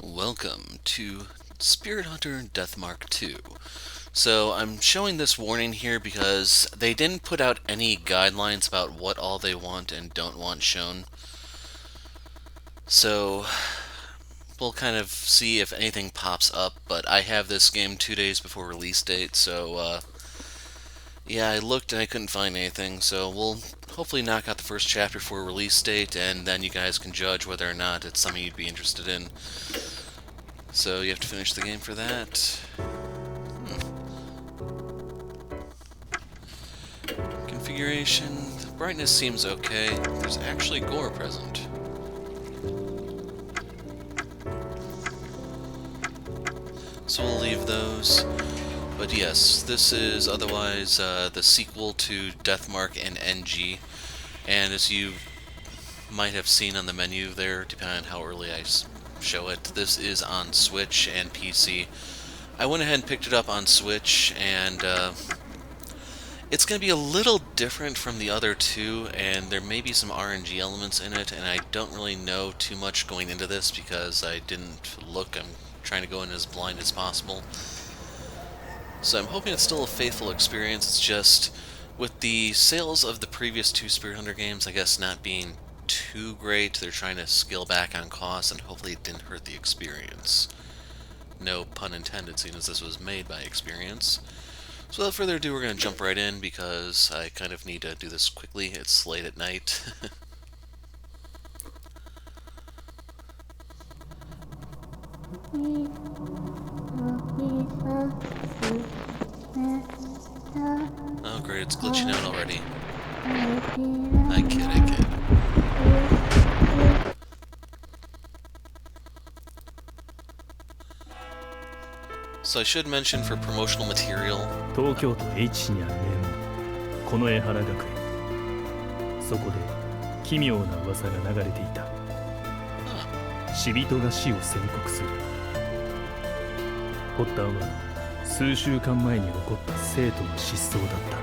Welcome to Spirit Hunter Deathmark 2. So I'm showing this warning here because they didn't put out any guidelines about what all they want and don't want shown. So we'll kind of see if anything pops up, but I have this game 2 days before release date, so yeah, I looked and I couldn't find anything, so we'll hopefully knock out the first chapter for release date, and then you guys can judge whether or not it's something you'd be interested in. So you have to finish the game for that. Configuration. The brightness seems okay. There's actually gore present. So we'll leave those. But yes, this is otherwise the sequel to Deathmark and NG. And as you might have seen on the menu there, depending on how early I show it, this is on Switch and PC. I went ahead and picked it up on Switch, and it's going to be a little different from the other two, and there may be some RNG elements in it, and I don't really know too much going into this because I didn't look. I'm trying to go in as blind as possible. So I'm hoping it's still a faithful experience. It's just, with the sales of the previous two Spirit Hunter games, I guess, not being too great, they're trying to scale back on costs, and hopefully it didn't hurt the experience. No pun intended, seeing as this was made by Experience. So without further ado, we're going to jump right in, because I kind of need to do this quickly. It's late at night. Oh great, it's glitching out already. I kid. So I should mention for promotional material, 東京都 H 市にある名門この江原学園。そこで奇妙な噂が流れていた。死人が死を宣告する。発端は数週間前に起こった生徒の失踪だった。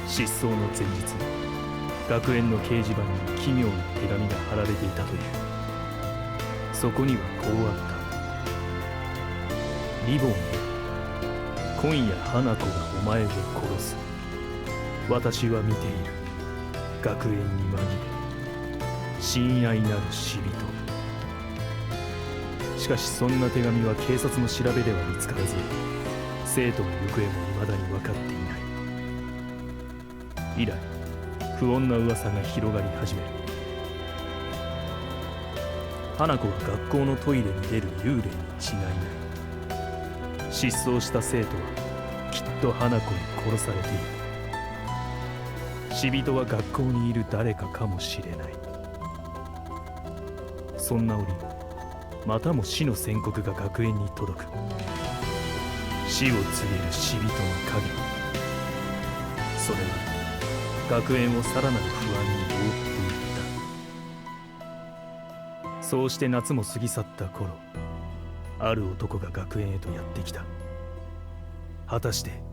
失踪の前日、学園の掲示板に奇妙な手紙が貼られていたという。そこにはこうあった。リボンよ、今夜花子がお前を殺す。私は見ている。学園に紛れ親愛なる死人。しかしそんな手紙は警察の調べでは見つからず、生徒の行方も未だに分かっていない。以来不穏な噂が広がり始める。花子は学校のトイレに出る幽霊に違いない。失踪した生徒はきっと花子に殺されている。死人は学校にいる誰かかもしれない。そんな折、またも死の宣告が学園に届く。死を告げる死人の影。それは学園をさらなる不安に覆っていった。そうして夏も過ぎ去った頃、ある男が学園へとやってきた。果たして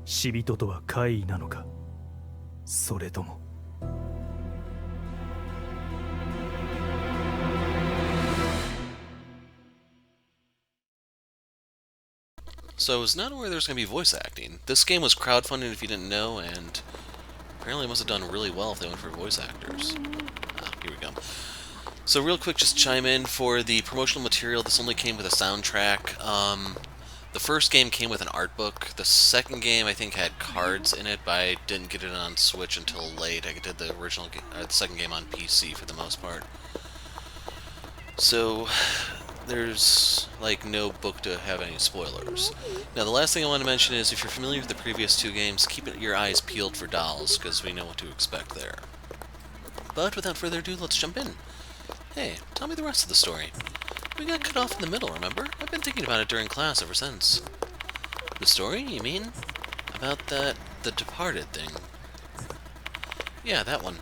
死人とは怪異なのか、それとも。So I was not aware there was going to be voice acting. This game was crowdfunded if you didn't know, and apparently must have done really well if they went for voice actors. Here we go. So real quick, just chime in for the promotional material. This only came with a soundtrack. The first game came with an art book. The second game, I think, had cards in it, but I didn't get it on Switch until late. I did the the second game on PC for the most part. So there's like no book to have any spoilers. Now the last thing I want to mention is, if you're familiar with the previous two games, keep your eyes peeled for dolls, because we know what to expect there. But without further ado, let's jump in. Hey, tell me the rest of the story. We got cut off in the middle, remember? I've been thinking about it during class ever since. The story, you mean? About the departed thing? Yeah, that one.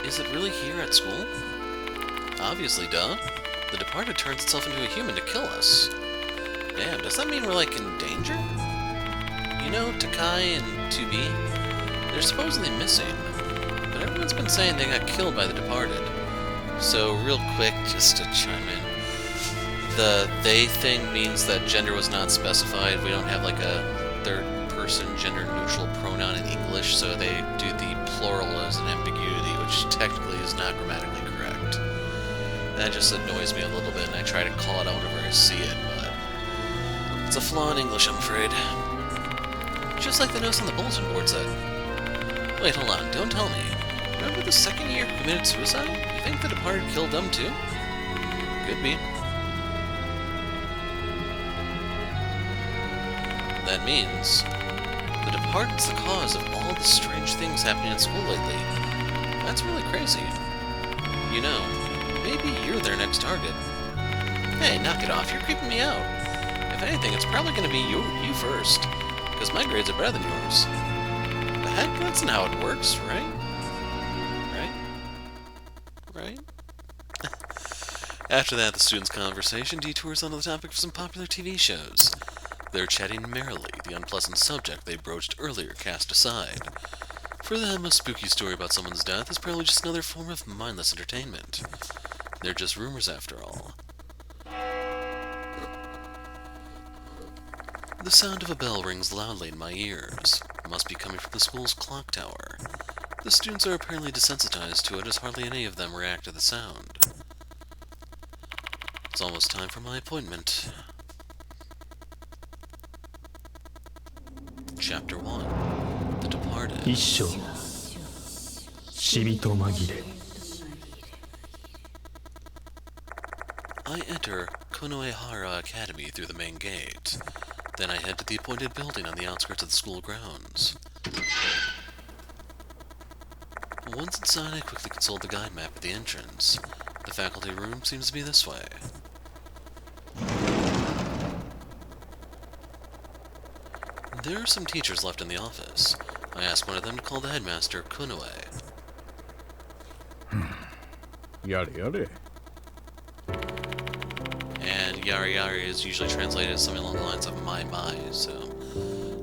Is it really here at school? Obviously, duh. The departed turns itself into a human to kill us. Damn, does that mean we're, like, in danger? You know, Takai and 2B? They're supposedly missing, but everyone's been saying they got killed by the departed. So, real quick, just to chime in, the they thing means that gender was not specified. We don't have like a third-person gender-neutral pronoun in English, so they do the plural as an ambiguity, which technically is not grammatically correct. That just annoys me a little bit, and I try to call it out whenever I see it, but it's a flaw in English, I'm afraid. Just like the notes on the bulletin board said. Wait, hold on, don't tell me. Remember the second year who committed suicide? You think the departed killed them too? Could be. That means the departed's the cause of all the strange things happening at school lately. That's really crazy. You know, maybe you're their next target. Hey, knock it off, you're creeping me out. If anything, it's probably going to be you first, because my grades are better than yours. The heck, that's not how it works, right? Right? After that, the students' conversation detours onto the topic of some popular TV shows. They're chatting merrily, the unpleasant subject they broached earlier cast aside. For them, a spooky story about someone's death is probably just another form of mindless entertainment. They're just rumors after all. The sound of a bell rings loudly in my ears. It must be coming from the school's clock tower. The students are apparently desensitized to it, as hardly any of them react to the sound. It's almost time for my appointment. Chapter 1. The Departed. 一章死人紛れ I enter Konoehara Academy through the main gate. Then I head to the appointed building on the outskirts of the school grounds. Once inside, I quickly consult the guide map at the entrance. The faculty room seems to be this way. There are some teachers left in the office. I ask one of them to call the headmaster Konoe. Yare yare. And yari yari is usually translated as something along the lines of my, so...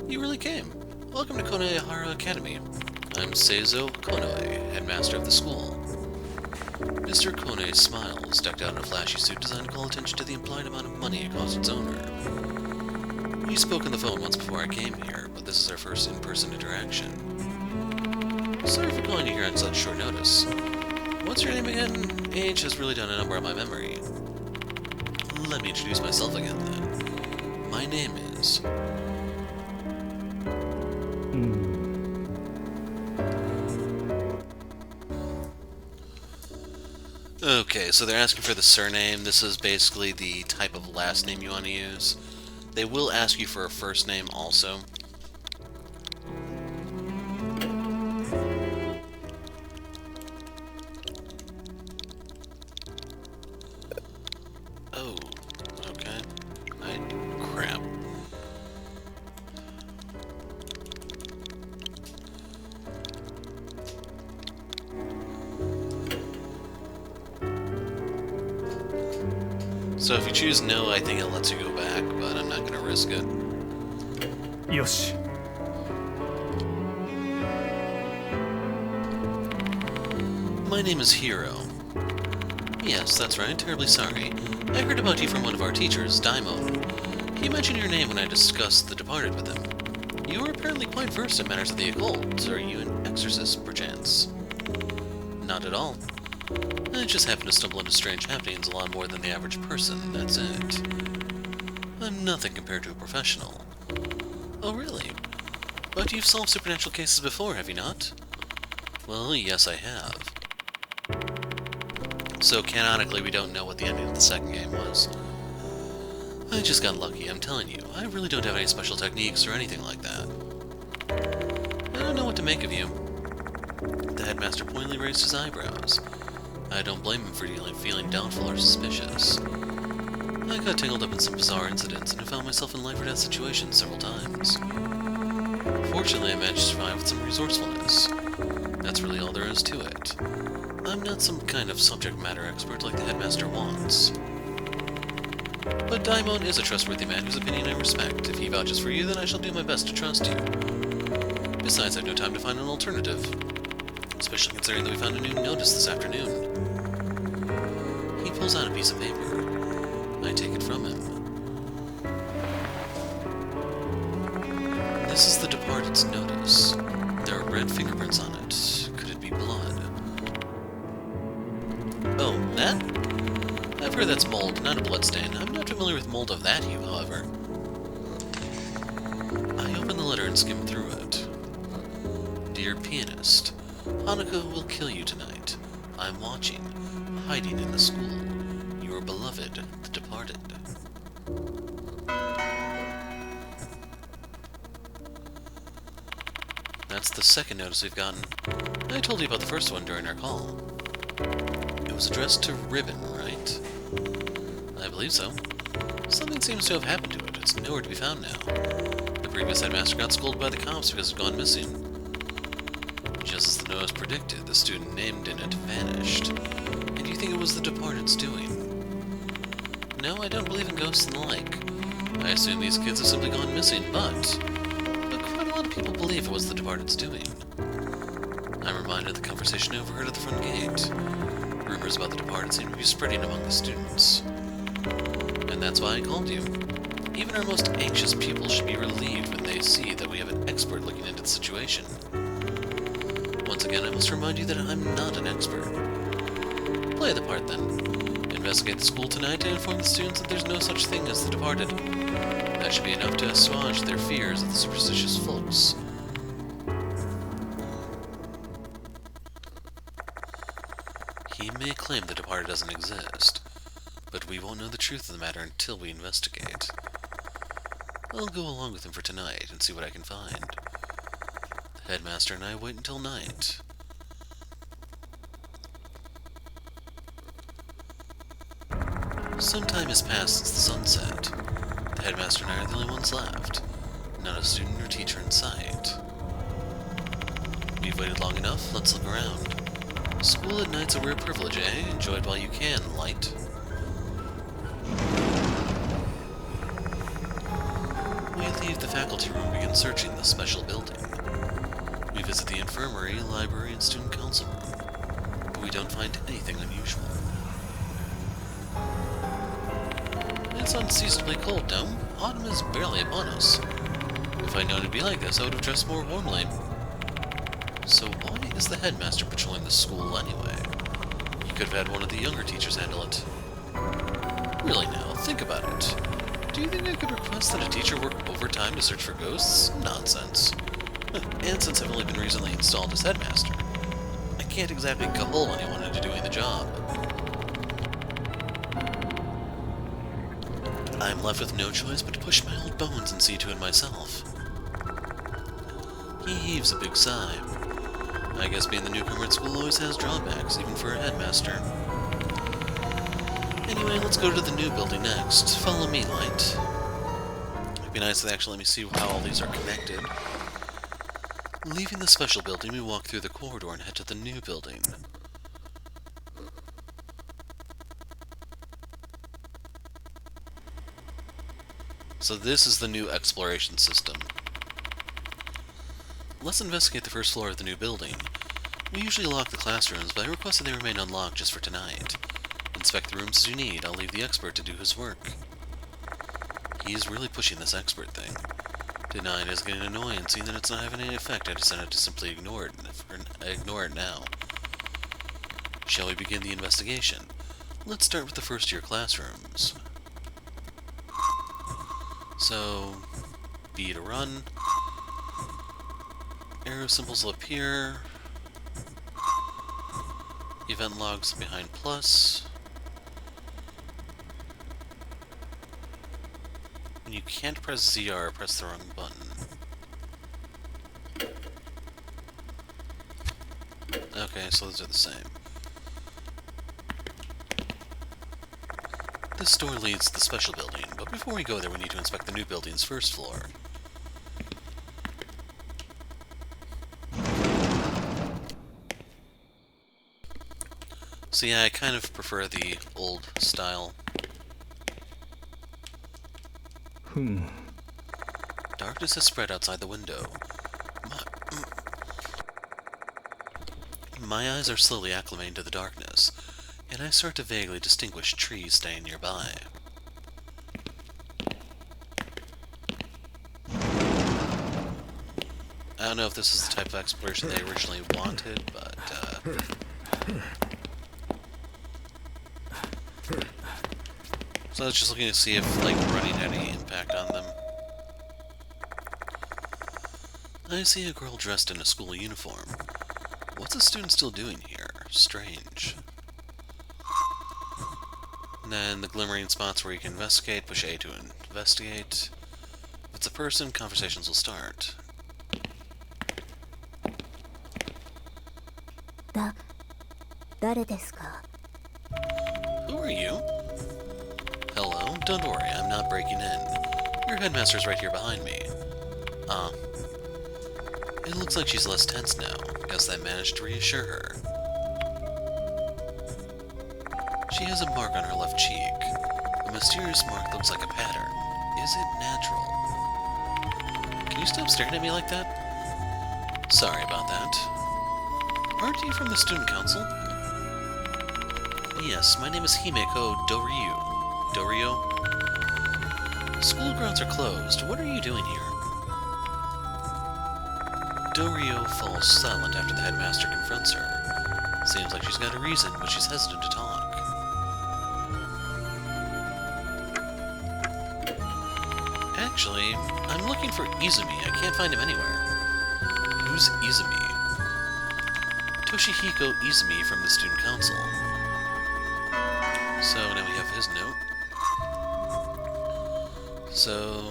You really came. Welcome to Konoehara Academy. I'm Seizo Konoe, headmaster of the school. Mr. Konoe smiles, decked out in a flashy suit designed to call attention to the implied amount of money it costs its owner. We spoke on the phone once before I came here, but this is our first in-person interaction. Sorry for calling you here on such short notice. What's your name again? Age has really done a number on my memory. Let me introduce myself again, then. My name is... Okay, so they're asking for the surname. This is basically the type of last name you want to use. They will ask you for a first name also. Oh, okay. Crap. So if you choose no, I think it lets you go back, but I'm not going to risk it. よし My name is Hiro. Yes, that's right, terribly sorry. I heard about you from one of our teachers, Daimon. He mentioned your name when I discussed The Departed with him. You are apparently quite versed in matters of the occult. Are you an exorcist, perchance? Not at all. I just happen to stumble into strange happenings a lot more than the average person, that's it. I'm nothing compared to a professional. Oh, really? But you've solved supernatural cases before, have you not? Well, yes, I have. So, canonically, we don't know what the ending of the second game was. I just got lucky, I'm telling you. I really don't have any special techniques or anything like that. I don't know what to make of you. The headmaster pointedly raised his eyebrows. I don't blame him for feeling doubtful or suspicious. I got tangled up in some bizarre incidents and have found myself in life or death situations several times. Fortunately, I managed to survive with some resourcefulness. That's really all there is to it. I'm not some kind of subject matter expert like the headmaster wants. But Daimon is a trustworthy man whose opinion I respect. If he vouches for you, then I shall do my best to trust you. Besides, I have no time to find an alternative. especially considering that we found a new notice this afternoon. He pulls out a piece of paper. I take it from him. This is the departed's notice. There are red fingerprints on it. Could it be blood? Oh, that? I've heard that's mold, not a bloodstain. I'm not familiar with mold of that hue, however. I open the letter and skim through it. Dear pianist, Hanako will kill you tonight. I'm watching, hiding in the school. Your beloved, the departed. That's the second notice we've gotten. I told you about the first one during our call. It was addressed to Ribbon, right? I believe so. Something seems to have happened to it. It's nowhere to be found now. The previous headmaster got scolded by the cops because it had gone missing. Just as the notice predicted, the student named in it vanished. And you think it was the departed's doing? No, I don't believe in ghosts and the like. I assume these kids have simply gone missing, but quite a lot of people believe it was the departed's doing. I'm reminded of the conversation I overheard at the front gate. Rumors about the departed seem to be spreading among the students. And that's why I called you. Even our most anxious pupils should be relieved when they see that we have an expert looking into the situation. Once again, I must remind you that I'm not an expert. Play the part, then. Investigate the school tonight and inform the students that there's no such thing as the departed. That should be enough to assuage their fears of the superstitious folks. He may claim the departed doesn't exist, but we won't know the truth of the matter until we investigate. I'll go along with him for tonight and see what I can find. The headmaster and I wait until night. Some time has passed since the sunset. The headmaster and I are the only ones left. Not a student or teacher in sight. We've waited long enough, let's look around. School at night's a rare privilege, eh? Enjoy it while you can, light. We leave the faculty room and begin searching the special building. We visit the infirmary, library, and student council room, but we don't find anything unusual. It's unseasonably cold, no? Autumn is barely upon us. If I'd known it'd be like this, I would have dressed more warmly. So why is the headmaster patrolling the school anyway? He could have had one of the younger teachers handle it. Really now, think about it. Do you think I could request that a teacher work overtime to search for ghosts? Nonsense. And since I've only been recently installed as headmaster, I can't exactly cajole anyone into doing the job. I'm left with no choice but to push my old bones and see to it myself. He heaves a big sigh. I guess being the newcomer at school always has drawbacks, even for a headmaster. Anyway, let's go to the new building next. Follow me, Light. It'd be nice if they actually let me see how all these are connected. Leaving the special building, we walk through the corridor and head to the new building. So this is the new exploration system. Let's investigate the first floor of the new building. We usually lock the classrooms, but I request that they remain unlocked just for tonight. Inspect the rooms as you need. I'll leave the expert to do his work. He's really pushing this expert thing. Denying is getting annoying, seeing that it's not having any effect. I decided to simply ignore it now. Shall we begin the investigation? Let's start with the first year classrooms. So, B to run. Arrow symbols will appear. Event logs behind plus. When you can't press ZR, press the wrong button. Okay, so those are the same. This door leads to the special building, but before we go there we need to inspect the new building's first floor. So yeah, I kind of prefer the old style. Darkness has spread outside the window. my eyes are slowly acclimating to the darkness, and I start to vaguely distinguish trees staying nearby. I don't know if this is the type of exploration they originally wanted, but, so I was just looking to see if, like, running had any impact on them. I see a girl dressed in a school uniform. What's a student still doing here? Strange. And then the glimmering spots where you can investigate, push A to investigate. If it's a person, conversations will start. Who are you? Hello? Don't worry, I'm not breaking in. Your headmaster's right here behind me. It looks like she's less tense now. Guess I managed to reassure her. She has a mark on her left cheek. A mysterious mark that looks like a pattern. Is it natural? Can you stop staring at me like that? Sorry about that. Aren't you from the student council? Yes, my name is Himeko Doryu. Doryo? School grounds are closed. What are you doing here? Doryo falls silent after the headmaster confronts her. Seems like she's got a reason, but she's hesitant to talk. Actually, I'm looking for Izumi. I can't find him anywhere. Who's Izumi? Toshihiko Izumi from the student council. So now we have his note. So,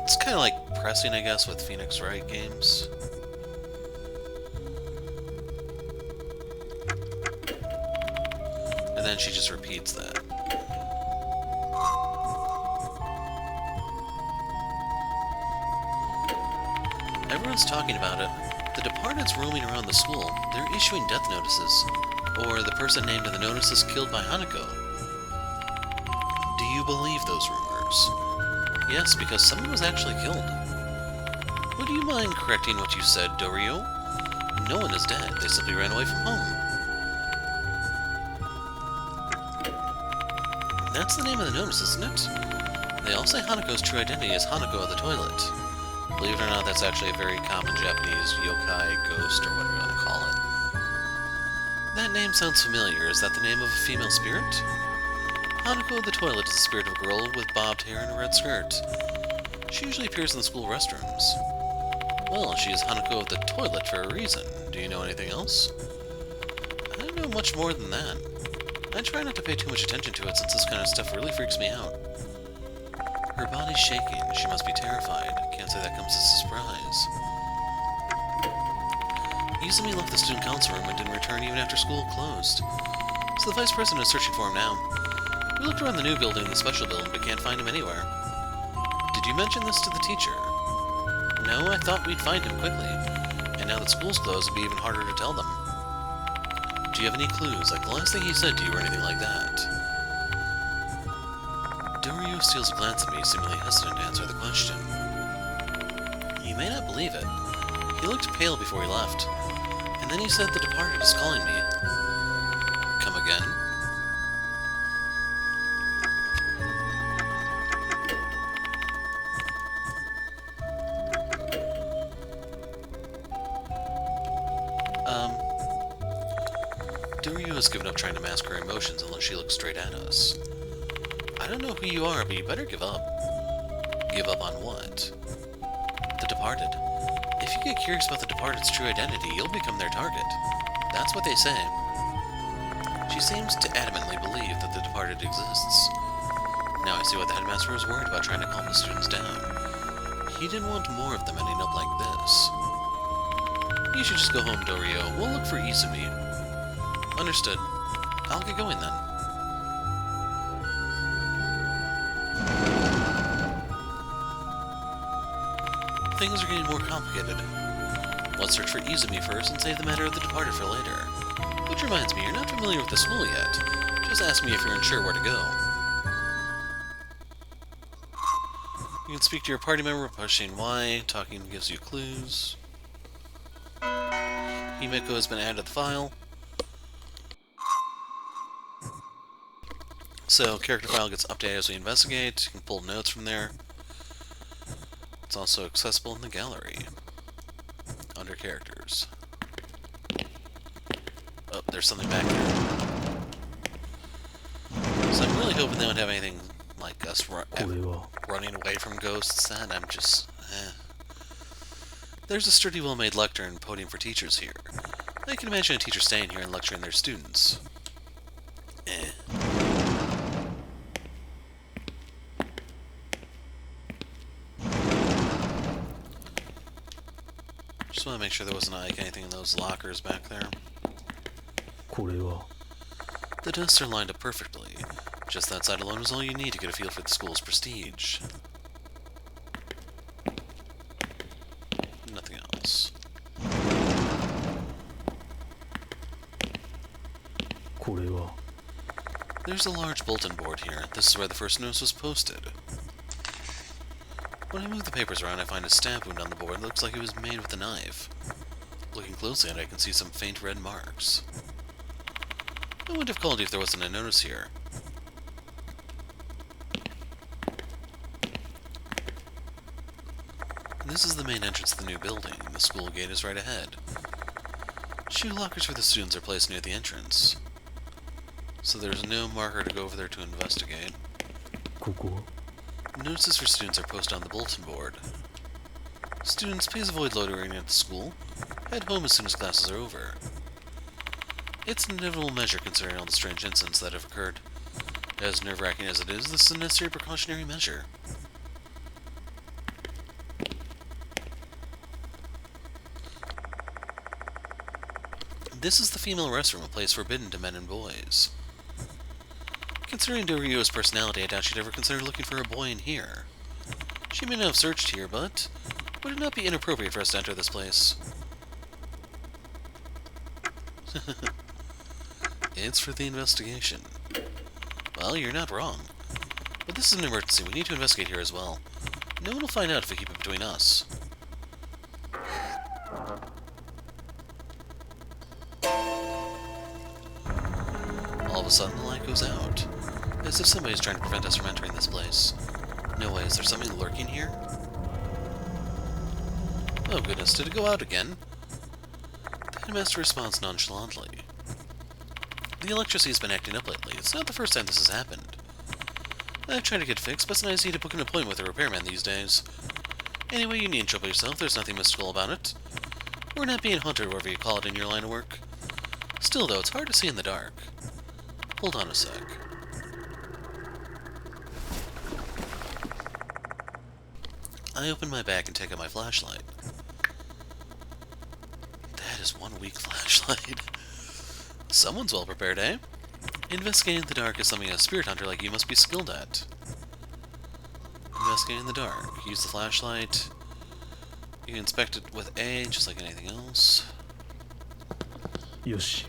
it's kind of like pressing, I guess, with Phoenix Wright games. And then she just repeats that. Everyone's talking about it. The Departed's roaming around the school. They're issuing death notices. Or the person named in the notices killed by Hanako. Do you believe those rumors? Yes, because someone was actually killed. Would you mind correcting what you said, Doryo? No one is dead. They simply ran away from home. That's the name of the notice, isn't it? They all say Hanako's true identity is Hanako of the toilet. Believe it or not, that's actually a very common Japanese yokai, ghost, or whatever you want to call it. That name sounds familiar. Is that the name of a female spirit? Hanako of the toilet is the spirit of a girl with bobbed hair and a red skirt. She usually appears in the school restrooms. Well, she is Hanako of the toilet for a reason. Do you know anything else? I don't know much more than that. I try not to pay too much attention to it since this kind of stuff really freaks me out. Her body's shaking. She must be terrified. Can't say that comes as a surprise. Izumi left the student council room and didn't return even after school closed. So the vice president is searching for him now. We looked around the new building and the special building, but can't find him anywhere. Did you mention this to the teacher? No, I thought we'd find him quickly. And now that school's closed, it'd be even harder to tell them. Do you have any clues, like the last thing he said to you or anything like that? Doryu steals a glance at me, seemingly hesitant to answer the question. You may not believe it. He looked pale before he left, and then he said the Departed is calling me. Come again? Doryu has given up trying to mask her emotions unless she looks straight at us. I don't know who you are, but you better give up. Give up on what? The Departed. If you get curious about the Departed's true identity, you'll become their target. That's what they say. She seems to adamantly believe that the Departed exists. Now I see why the headmaster was worried about trying to calm the students down. He didn't want more of them ending up like this. You should just go home, Doryo. We'll look for Izumi. Understood. I'll get going then. Things are getting more complicated. Let's search for Izumi first and save the matter of the Departed for later. Which reminds me, you're not familiar with the school yet. Just ask me if you're unsure where to go. You can speak to your party member, pushing Y, talking gives you clues. Himeko has been added to the file. So, character file gets updated as we investigate. You can pull notes from there. It's also accessible in the gallery, under characters. Oh, there's something back there. So I'm really hoping they don't have anything like us running away from ghosts. That I'm just, There's a sturdy, well-made lectern and podium for teachers here. I can imagine a teacher staying here and lecturing their students. Just want to make sure there wasn't like anything in those lockers back there. これは The desks are lined up perfectly. Just that side alone is all you need to get a feel for the school's prestige. Nothing else. これは There's a large bulletin board here. This is where the first notice was posted. When I move the papers around, I find a stab wound on the board that looks like it was made with a knife. Looking closely at it, I can see some faint red marks. I wouldn't have called you if there wasn't a notice here. This is the main entrance to the new building. The school gate is right ahead. Shoe lockers for the students are placed near the entrance. So there's no marker to go over there to investigate. ここは Notices for students are posted on the bulletin board. Students, please avoid loitering at the school. Head home as soon as classes are over. It's an inevitable measure considering all the strange incidents that have occurred. As nerve-wracking as it is, this is a necessary precautionary measure. This is the female restroom, a place forbidden to men and boys. Considering Dorio's personality, I doubt she'd ever consider looking for a boy in here. She may not have searched here, but would it not be inappropriate for us to enter this place? It's for the investigation. Well, you're not wrong. But this is an emergency. We need to investigate here as well. No one will find out if we keep it between us. All of a sudden, the light goes out. As if somebody's trying to prevent us from entering this place. No way, is there something lurking here? Oh goodness, did it go out again? The headmaster responds nonchalantly. The electricity's been acting up lately. It's not the first time this has happened. I've tried to get fixed, but sometimes I need to book an appointment with a repairman these days. Anyway, you needn't trouble yourself. There's nothing mystical about it. We're not being hunted, whatever you call it in your line of work. Still, though, it's hard to see in the dark. Hold on a sec. I open my bag and take out my flashlight. That is one weak flashlight. Someone's well prepared, eh? Investigating in the dark is something a spirit hunter like you must be skilled at. Investigating in the dark. Use the flashlight. You can inspect it with A, just like anything else. よし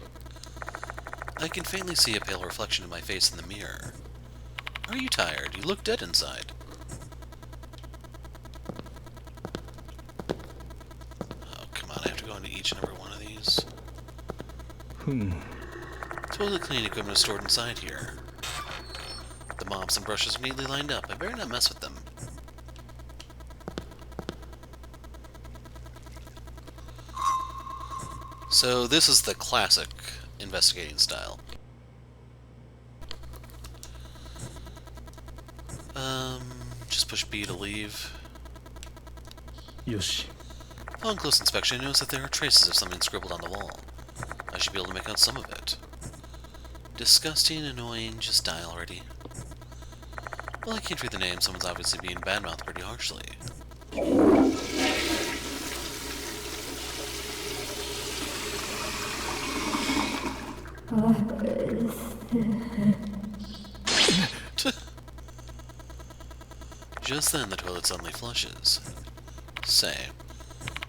I can faintly see a pale reflection of my face in the mirror. Are you tired? You look dead inside. Oh, come on, I have to go into each and every one of these. Toilet cleaning equipment is stored inside here. The mops and brushes are neatly lined up. I better not mess with them. So this is the classic investigating style. Just push B to leave. よし Upon close inspection, I notice that there are traces of something scribbled on the wall. I should be able to make out some of it. Disgusting, annoying, just die already. Well, I can't read the name. Someone's obviously being badmouthed pretty harshly. Just then, the toilet suddenly flushes. Say,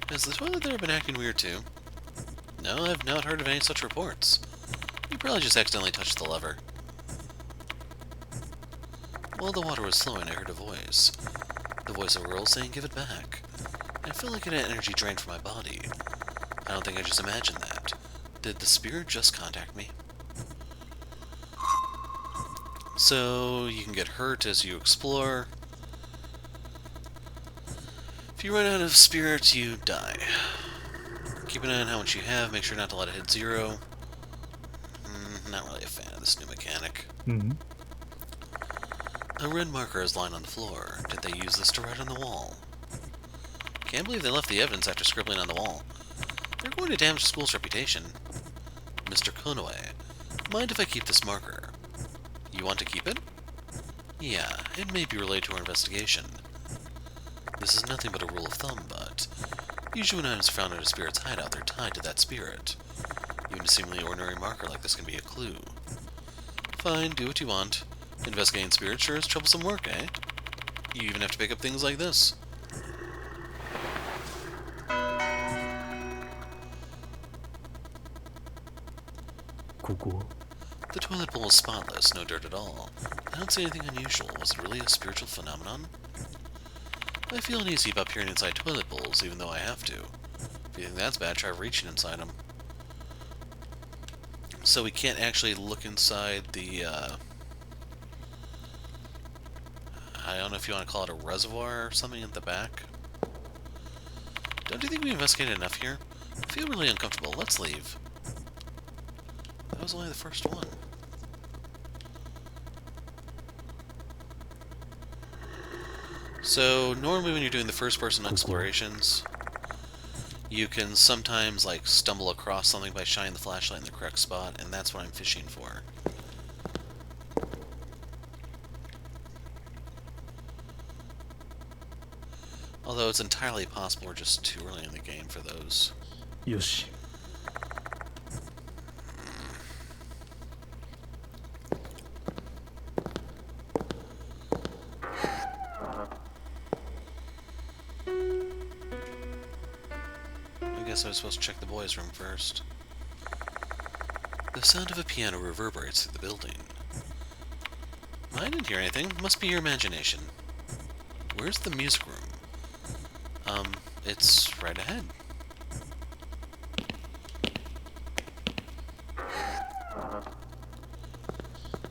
has the toilet there been acting weird too? No, I've not heard of any such reports. You probably just accidentally touched the lever. While the water was flowing, I heard a voice. The voice of a girl saying, "Give it back." I felt like it had energy drained from my body. I don't think I just imagined that. Did the spirit just contact me? So, you can get hurt as you explore. If you run out of spirits, you die. Keep an eye on how much you have, make sure not to let it hit 0. Not really a fan of this new mechanic. A red marker is lying on the floor. Did they use this to write on the wall? Can't believe they left the evidence after scribbling on the wall. They're going to damage the school's reputation. Mr. Konoe, mind if I keep this marker? You want to keep it? Yeah, it may be related to our investigation. This is nothing but a rule of thumb, but usually when items are found in a spirit's hideout, they're tied to that spirit. Even a seemingly ordinary marker like this can be a clue. Fine, do what you want. Investigating spirits sure is troublesome work, eh? You even have to pick up things like this. The toilet bowl is spotless, no dirt at all. I don't see anything unusual. Was it really a spiritual phenomenon? I feel uneasy about peering inside toilet bowls, even though I have to. If you think that's bad, try reaching inside them. So we can't actually look inside the, I don't know if you want to call it a reservoir or something at the back. Don't you think we investigated enough here? I feel really uncomfortable. Let's leave. That was only the first one. So, normally when you're doing the first-person explorations, you can sometimes, like, stumble across something by shining the flashlight in the correct spot, and that's what I'm fishing for. Although it's entirely possible we're just too early in the game for those. Yoshi. I guess I was supposed to check the boys' room first. The sound of a piano reverberates through the building. I didn't hear anything. Must be your imagination. Where's the music room? It's right ahead.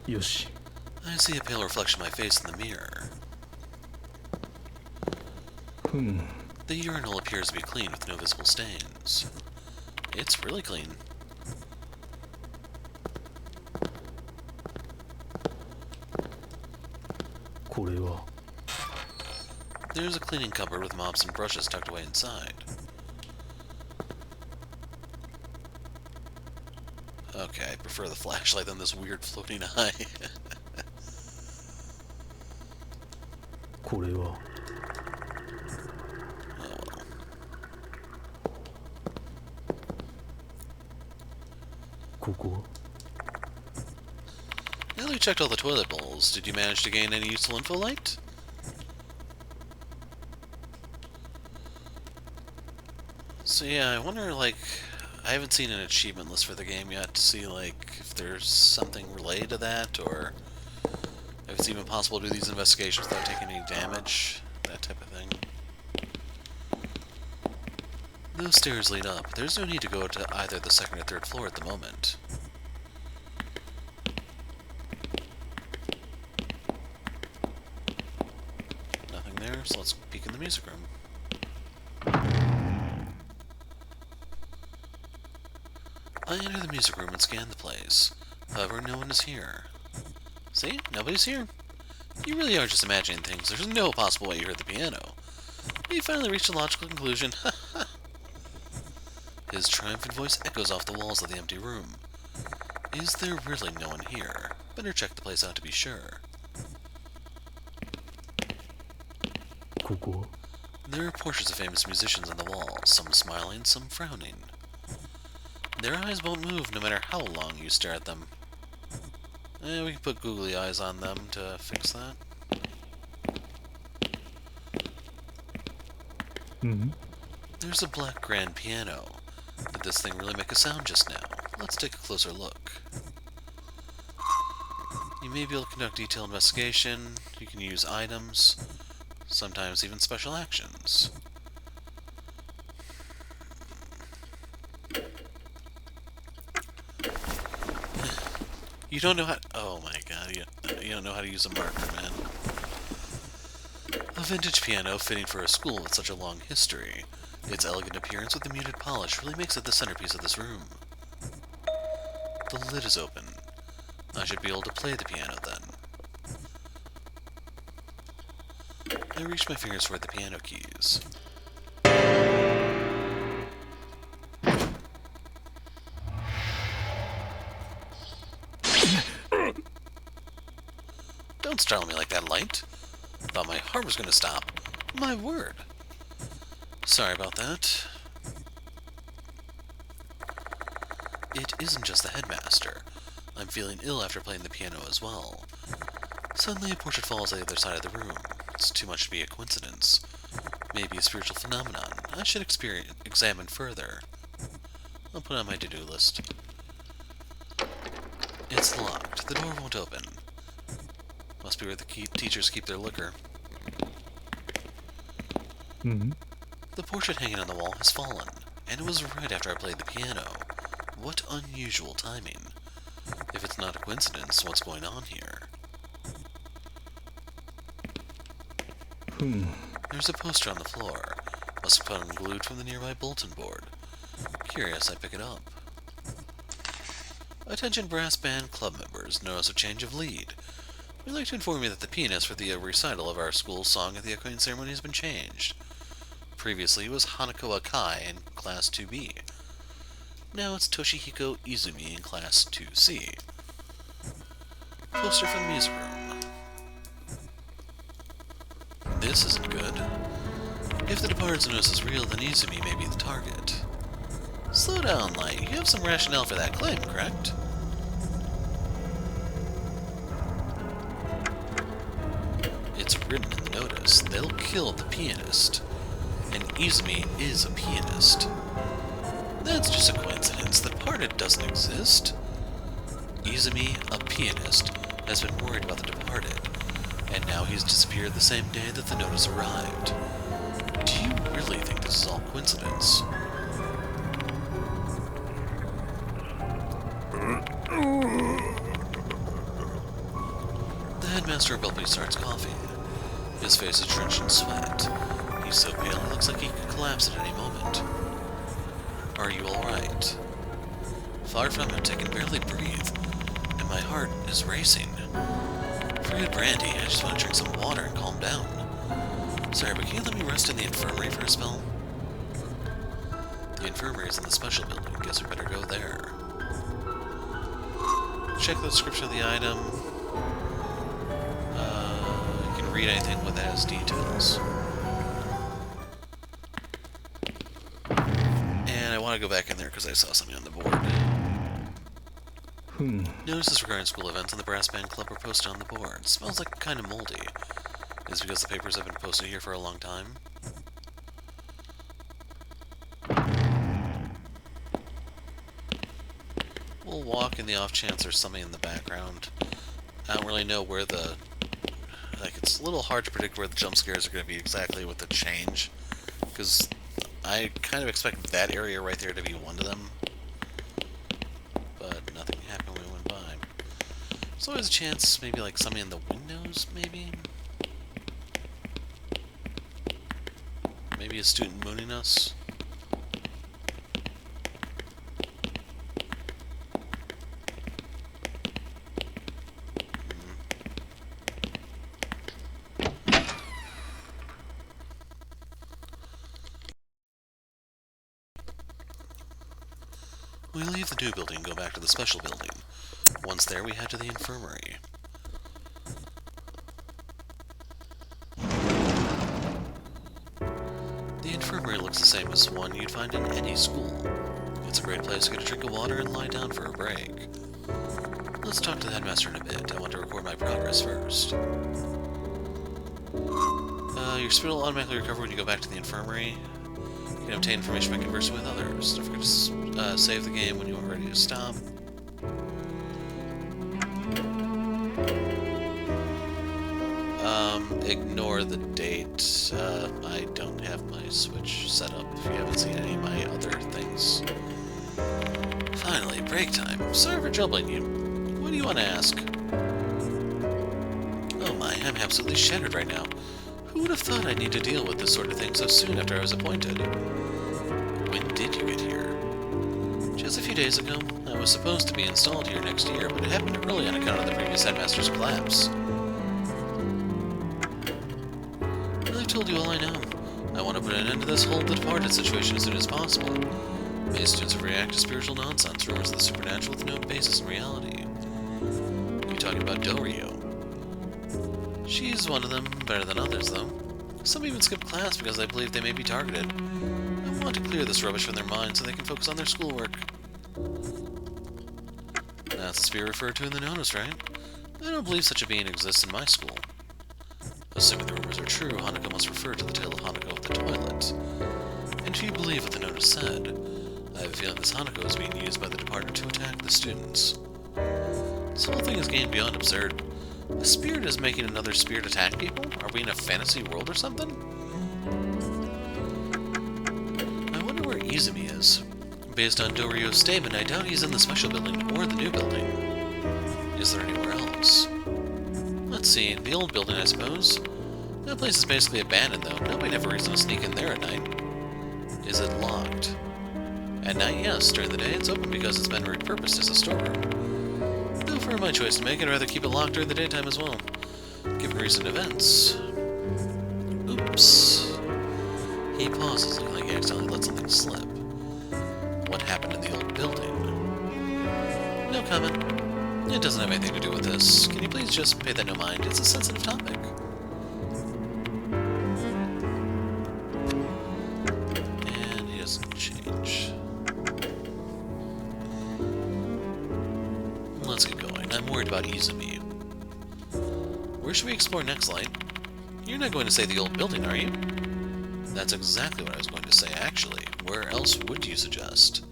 Yoshi. I see a pale reflection of my face in the mirror. The urinal appears to be clean with no visible stains. It's really clean. There's a cleaning cupboard with mops and brushes tucked away inside. Okay, I prefer the flashlight than this weird floating eye. Oh well. Now that we checked all the toilet bowls, did you manage to gain any useful info, Light? So yeah, I wonder, like, I haven't seen an achievement list for the game yet to see, like, if there's something related to that, or if it's even possible to do these investigations without taking any damage, that type of thing. Those stairs lead up. There's no need to go to either the second or third floor at the moment. Nothing there, so let's peek in the music room. I enter the music room and scan the place. However, no one is here. See? Nobody's here. You really are just imagining things. There's no possible way you heard the piano. We finally reached a logical conclusion. His triumphant voice echoes off the walls of the empty room. Is there really no one here? Better check the place out to be sure. There are portraits of famous musicians on the wall, some smiling, some frowning. Their eyes won't move no matter how long you stare at them. We can put googly eyes on them to fix that. There's a black grand piano. Did this thing really make a sound just now? Let's take a closer look. You may be able to conduct detailed investigation. You can use items, sometimes even special actions. You don't know how... Oh my god, you don't know how to use a marker, man. A vintage piano fitting for a school with such a long history. Its elegant appearance with the muted polish really makes it the centerpiece of this room. The lid is open. I should be able to play the piano then. I reach my fingers toward the piano keys. Don't startle me like that, Light. Thought my heart was going to stop. My word. Sorry about that. It isn't just the headmaster. I'm feeling ill after playing the piano as well. Suddenly a portrait falls on the other side of the room. It's too much to be a coincidence. Maybe a spiritual phenomenon. I should examine further. I'll put it on my to-do list. It's locked. The door won't open. Must be where the teachers keep their liquor. The portrait hanging on the wall has fallen, and it was right after I played the piano. What unusual timing. If it's not a coincidence, what's going on here? There's a poster on the floor. Must have been unglued from the nearby bulletin board. Curious, I pick it up. Attention brass band club members, notice a change of lead. We'd like to inform you that the pianist for the recital of our school's song at the opening ceremony has been changed. Previously it was Hanako Akai in Class 2B. Now it's Toshihiko Izumi in Class 2C. Poster from the music room. This isn't good. If the departed's notice is real, then Izumi may be the target. Slow down, Light. You have some rationale for that claim, correct? It's written in the notice. They'll kill the pianist. And Izumi is a pianist. That's just a coincidence. The departed doesn't exist. Izumi, a pianist, has been worried about the departed, and now he's disappeared the same day that the notice arrived. Do you really think this is all coincidence? The headmaster abruptly starts coughing. His face is drenched in sweat. He's so pale it looks like he could collapse at any moment. Are you alright? Far from it, I can barely breathe, and my heart is racing. Forget brandy, I just want to drink some water and calm down. Sorry, but can you let me rest in the infirmary for a spell? The infirmary is in the special building. Guess we better go there. Check the description of the item. You can read anything with it has details. And I want to go back in there because I saw something on the board. Notices regarding school events and the brass band club are posted on the board. Smells like kind of moldy. Is it because the papers have been posted here for a long time? We'll walk in the off chance there's something in the background. I don't really know where the... Like, it's a little hard to predict where the jump scares are going to be exactly with the change. Because I kind of expect that area right there to be one of them. But nothing happened when we went by. There's always a chance, maybe like something in the windows, maybe? Maybe a student mooning us? We leave the new building and go back to the special building. Once there, we head to the infirmary. The infirmary looks the same as one you'd find in any school. It's a great place to get a drink of water and lie down for a break. Let's talk to the headmaster in a bit. I want to record my progress first. Your spirit will automatically recover when you go back to the infirmary. You can obtain information by conversing with others. Don't forget to save the game when you are ready to stop. Ignore the date. I don't have my Switch set up if you haven't seen any of my other things. Finally, break time. Sorry for troubling you. What do you want to ask? Oh my, I'm absolutely shattered right now. Who would have thought I'd need to deal with this sort of thing so soon after I was appointed? When did you get here? Just a few days ago. I was supposed to be installed here next year, but it happened early on account of the previous headmaster's collapse. Well, I've told you all I know. I want to put an end to this whole the departed situation as soon as possible. Many students react to spiritual nonsense, rumors of the supernatural with no basis in reality. You're talking about Doryo. She's one of them, better than others, though. Some even skip class because they believe they may be targeted. I want to clear this rubbish from their minds so they can focus on their schoolwork. That's the spirit referred to in the notice, right? I don't believe such a being exists in my school. Assuming the rumors are true, Hanako must refer to the tale of Hanako of the toilet. And if you believe what the notice said, I have a feeling this Hanako is being used by the department to attack the students. This whole thing is getting beyond absurd. A spirit is making another spirit attack people? Are we in a fantasy world or something? I wonder where Izumi is. Based on Doryo's statement, I doubt he's in the special building or the new building. Is there anywhere else? Let's see, the old building, I suppose. That place is basically abandoned, though. Nobody have a reason to sneak in there at night. Is it locked? At night, yes. During the day, it's open because it's been repurposed as a storeroom. Though for my choice to make, I'd rather keep it locked during the daytime as well. Given recent events... Oops. He pauses, looking like he accidentally let something slip. What happened in the old building? No comment. It doesn't have anything to do with this. Can you please just pay that no mind? It's a sensitive topic. And he doesn't change. Let's get going. I'm worried about Izumi. Where should we explore next, Light? You're not going to say the old building, are you? That's exactly what I was going to say, actually. Where else would you suggest?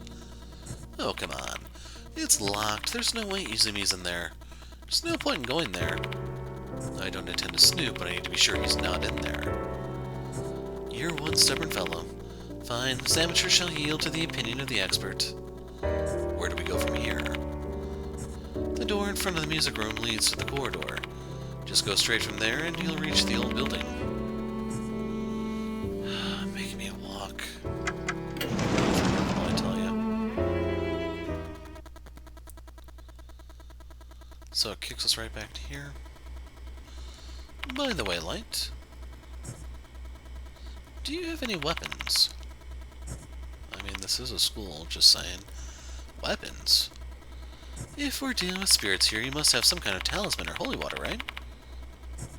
Oh, come on. It's locked. There's no way Izumi's in there. There's no point in going there. I don't intend to snoop, but I need to be sure he's not in there. You're one stubborn fellow. Fine, this amateur shall yield to the opinion of the expert. Where do we go from here? The door in front of the music room leads to the corridor. Just go straight from there and you'll reach the old building. Making me walk. I tell you. So it kicks us right back to here. By the way, Light, do you have any weapons? I mean, this is a school, just saying. Weapons? If we're dealing with spirits here, you must have some kind of talisman or holy water, right?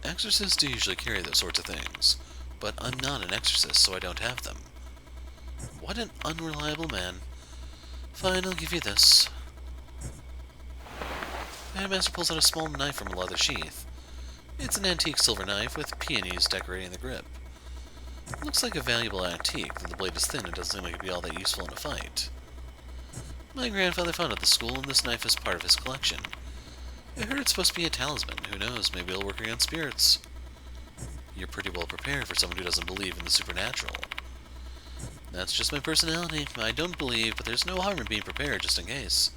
Exorcists do usually carry those sorts of things, but I'm not an exorcist, so I don't have them. What an unreliable man. Fine, I'll give you this. The headmaster pulls out a small knife from a leather sheath. It's an antique silver knife with peonies decorating the grip. It looks like a valuable antique, though the blade is thin and doesn't seem like it'd be all that useful in a fight. My grandfather found it at the school, and this knife is part of his collection. I heard it's supposed to be a talisman. Who knows, maybe it'll work against spirits. You're pretty well prepared for someone who doesn't believe in the supernatural. That's just my personality. I don't believe, but there's no harm in being prepared just in case.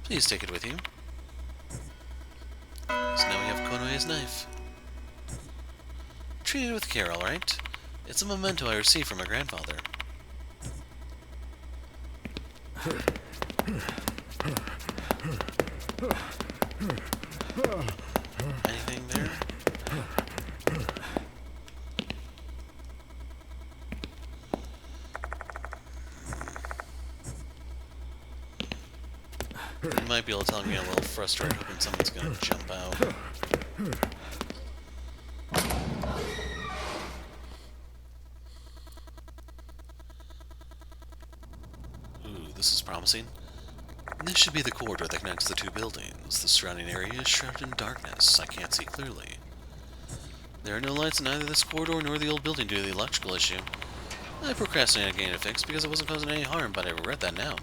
Please take it with you. So now we have Konoe's knife. Treat it with care, alright? It's a memento I received from my grandfather. Anything there? You might be able to tell me a little frustrated, hoping someone's gonna jump out. Ooh, this is promising. This should be the corridor that connects the two buildings. The surrounding area is shrouded in darkness. I can't see clearly. There are no lights in either this corridor nor the old building due to the electrical issue. I procrastinated getting it fixed because it wasn't causing any harm, but I regret that now.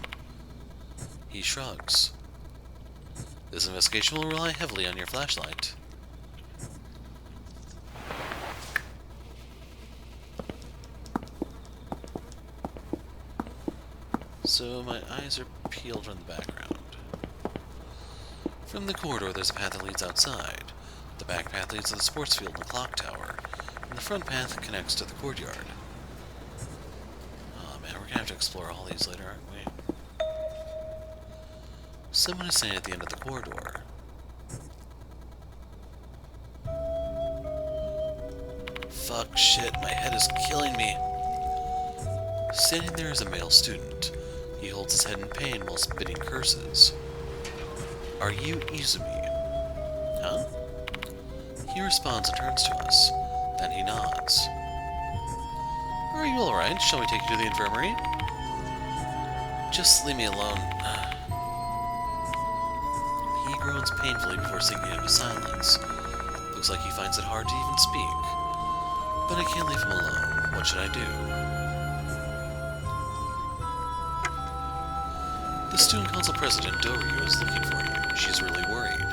He shrugs. This investigation will rely heavily on your flashlight. So my eyes are peeled from the background. From the corridor, there's a path that leads outside. The back path leads to the sports field and the clock tower. And the front path connects to the courtyard. Oh man, we're gonna have to explore all these later, aren't we? Someone is standing at the end of the corridor. Fuck, shit, my head is killing me. Standing there is a male student. He holds his head in pain while spitting curses. Are you Izumi? Huh? He responds and turns to us. Then he nods. Are you alright? Shall we take you to the infirmary? Just leave me alone. He groans painfully before sinking into silence. Looks like he finds it hard to even speak. But I can't leave him alone. What should I do? The student council president, Doryu, is looking for you. She's really worried.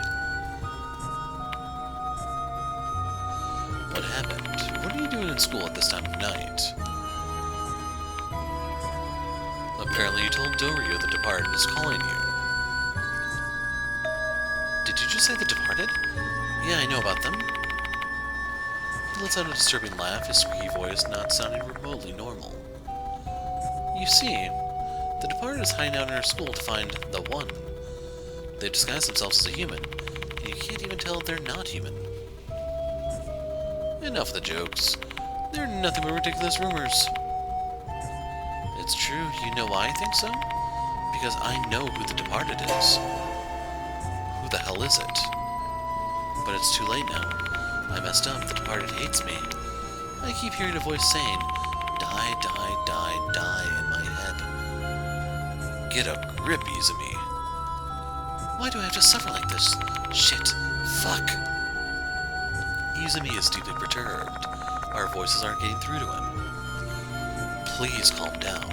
What happened? What are you doing in school at this time of night? Apparently you told Doryu the Departed is calling you. Did you just say the Departed? Yeah, I know about them. He lets out a disturbing laugh, his squeaky voice not sounding remotely normal. You see, the Departed is hiding out in our school to find the One. They've disguised themselves as a human, and you can't even tell they're not human. Enough of the jokes. They're nothing but ridiculous rumors. It's true, you know why I think so? Because I know who the Departed is. Who the hell is it? But it's too late now. I messed up, the Departed hates me. I keep hearing a voice saying, die, die, die, die in my head. Get a grip, Izumi. Why do I have to suffer like this? Shit. Fuck. Izumi is deeply perturbed. Our voices aren't getting through to him. Please calm down.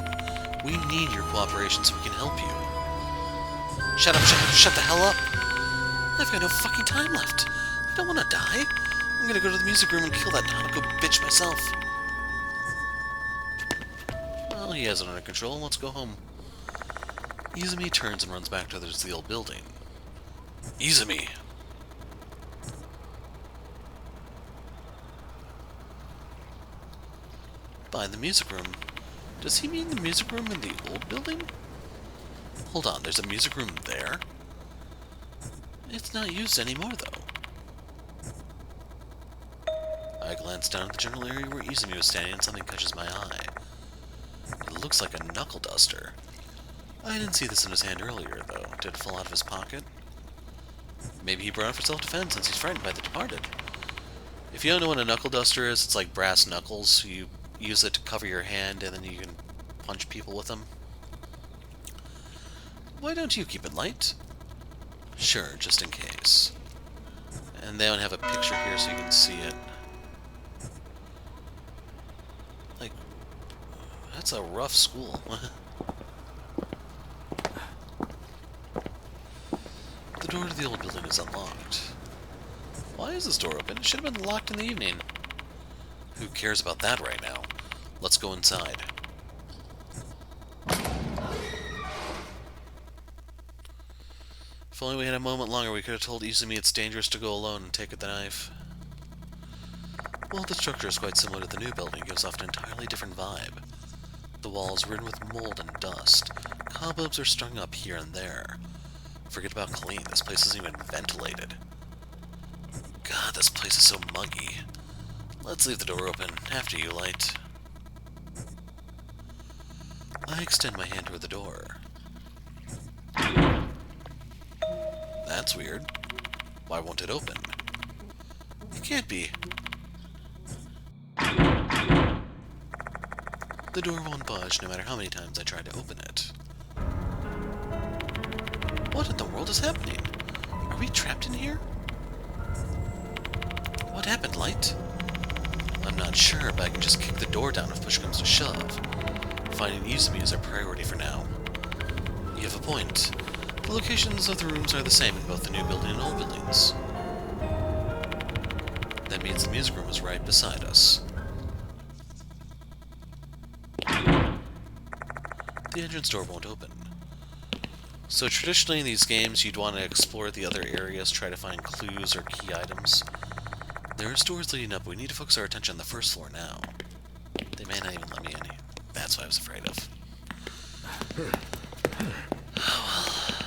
We need your cooperation so we can help you. Shut up, shut the hell up! I've got no fucking time left. I don't want to die. I'm gonna go to the music room and kill that Hanako bitch myself. Well, he has it under control. Let's go home. Izumi turns and runs back to the old building. Izumi! By the music room. Does he mean the music room in the old building? Hold on, there's a music room there? It's not used anymore, though. I glance down at the general area where Izumi was standing and something catches my eye. It looks like a knuckle duster. I didn't see this in his hand earlier, though. Did it fall out of his pocket? Maybe he brought it for self-defense since he's frightened by the Departed. If you don't know what a knuckle duster is, it's like brass knuckles. So you use it to cover your hand and then you can punch people with them. Why don't you keep it light? Sure, just in case. And they don't have a picture here so you can see it. Like, that's a rough school. The door to the old building is unlocked. Why is this door open? It should have been locked in the evening. Who cares about that right now? Let's go inside. If only we had a moment longer, we could have told Izumi it's dangerous to go alone and take the knife. Well, the structure is quite similar to the new building. It gives off an entirely different vibe. The walls are ridden with mold and dust. Cobwebs are strung up here and there. Forget about clean. This place isn't even ventilated. God, this place is so muggy. Let's leave the door open. After you, Light. I extend my hand toward the door. That's weird. Why won't it open? It can't be. The door won't budge no matter how many times I try to open it. What in the world is happening? Are we trapped in here? What happened, Light? I'm not sure, but I can just kick the door down if push comes to shove. Finding Izumi is our priority for now. You have a point. The locations of the rooms are the same in both the new building and old buildings. That means the music room is right beside us. The entrance door won't open. So traditionally in these games, you'd want to explore the other areas, try to find clues or key items. There are doors leading up, but we need to focus our attention on the first floor now. They may not even let me in here. That's what I was afraid of. Oh well.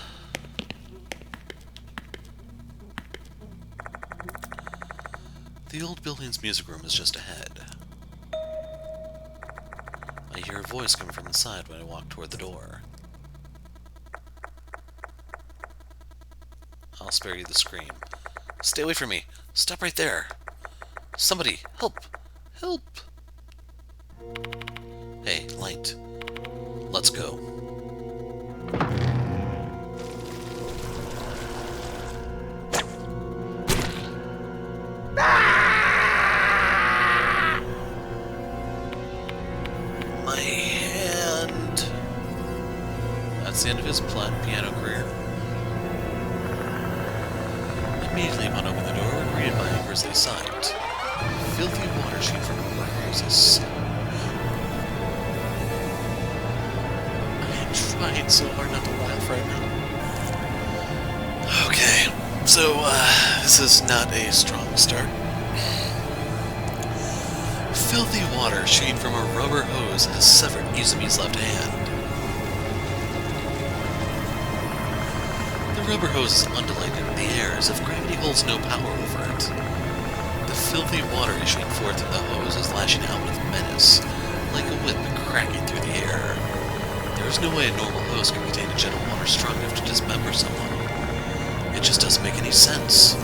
The old building's music room is just ahead. I hear a voice coming from inside when I walk toward the door. I'll spare you the scream. Stay away from me! Stop right there! Somebody! Help! Help! Hey, light. Let's go. My hand! That's the end of his piano career. Immediately upon opening the door, we're greeted by a grisly sight. Filthy water sheet from rubber hoses. I am trying so hard not to laugh right now. Okay, so, this is not a strong start. Filthy water shooting from a rubber hose has severed Izumi's left hand. The rubber hose is undulating in the air as if gravity holds no power over it. The filthy water issuing forth from the hose is lashing out with menace, like a whip cracking through the air. There is no way a normal hose can contain a jet of water strong enough to dismember someone. It just doesn't make any sense.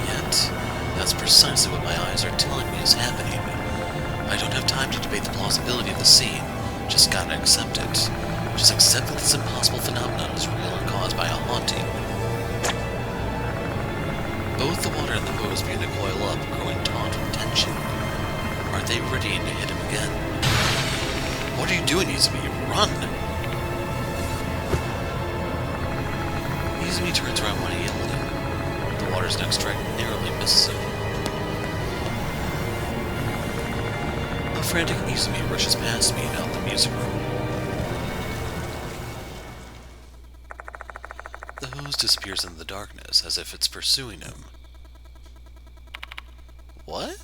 Yet, that's precisely what my eyes are telling me is happening. I don't have time to debate the plausibility of the scene, just gotta accept it. Just accept that this impossible phenomenon is real and caused by a haunting. Both the water and the hose begin to coil up, growing taut with tension. Are they ready to hit him again? What are you doing, Izumi? Run! Izumi turns around when I yell at him. The water's next strike narrowly misses him. A frantic Izumi rushes past me and out the music room. The hose disappears in the darkness, as if it's pursuing him. What?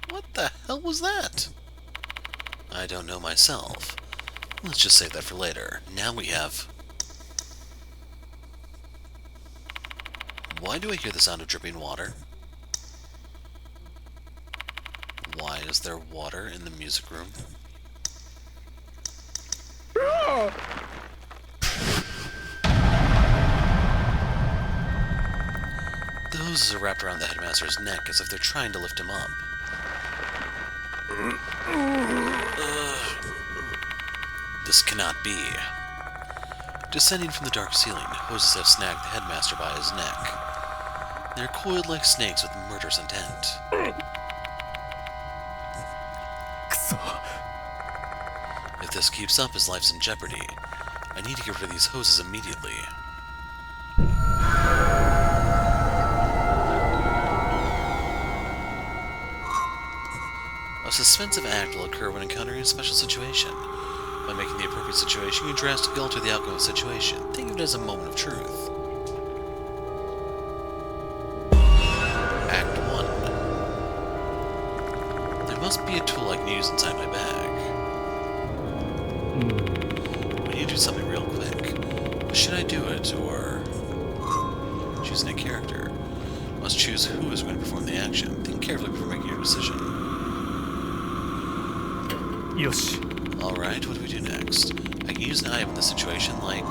What the hell was that? I don't know myself. Let's just save that for later. Now we have... Why do I hear the sound of dripping water? Why is there water in the music room? The hoses are wrapped around the headmaster's neck as if they're trying to lift him up. This cannot be. Descending from the dark ceiling, hoses have snagged the headmaster by his neck. They're coiled like snakes with murderous intent. If this keeps up, his life's in jeopardy. I need to get rid of these hoses immediately. A suspensive act will occur when encountering a special situation. By making the appropriate situation, you drastically alter the outcome of the situation. Think of it as a moment of truth. Act 1. There must be a tool I can use inside my bag. We need to do something real quick. But should I do it, or... choosing a character? Must choose who is going to perform the action. Think carefully before making your decision. Yoshi. Alright, what do we do next? I can use an item in this situation, like...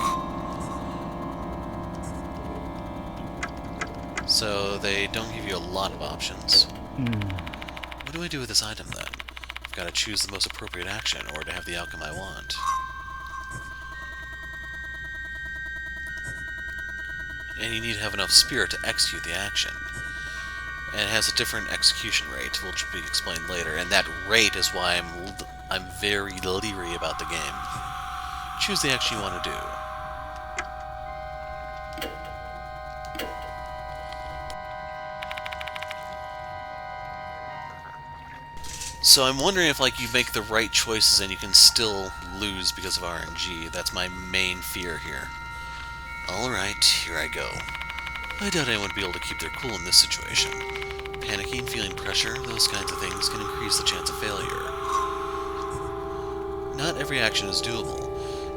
So, they don't give you a lot of options. What do I do with this item, then? I've got to choose the most appropriate action, or to have the outcome I want. And you need to have enough spirit to execute the action. And it has a different execution rate, which will be explained later, and that rate is why I'm very leery about the game. Choose the action you want to do. So I'm wondering if, like, you make the right choices and you can still lose because of RNG. That's my main fear here. Alright, here I go. I doubt anyone would be able to keep their cool in this situation. Panicking, feeling pressure, those kinds of things can increase the chance of failure. Not every action is doable.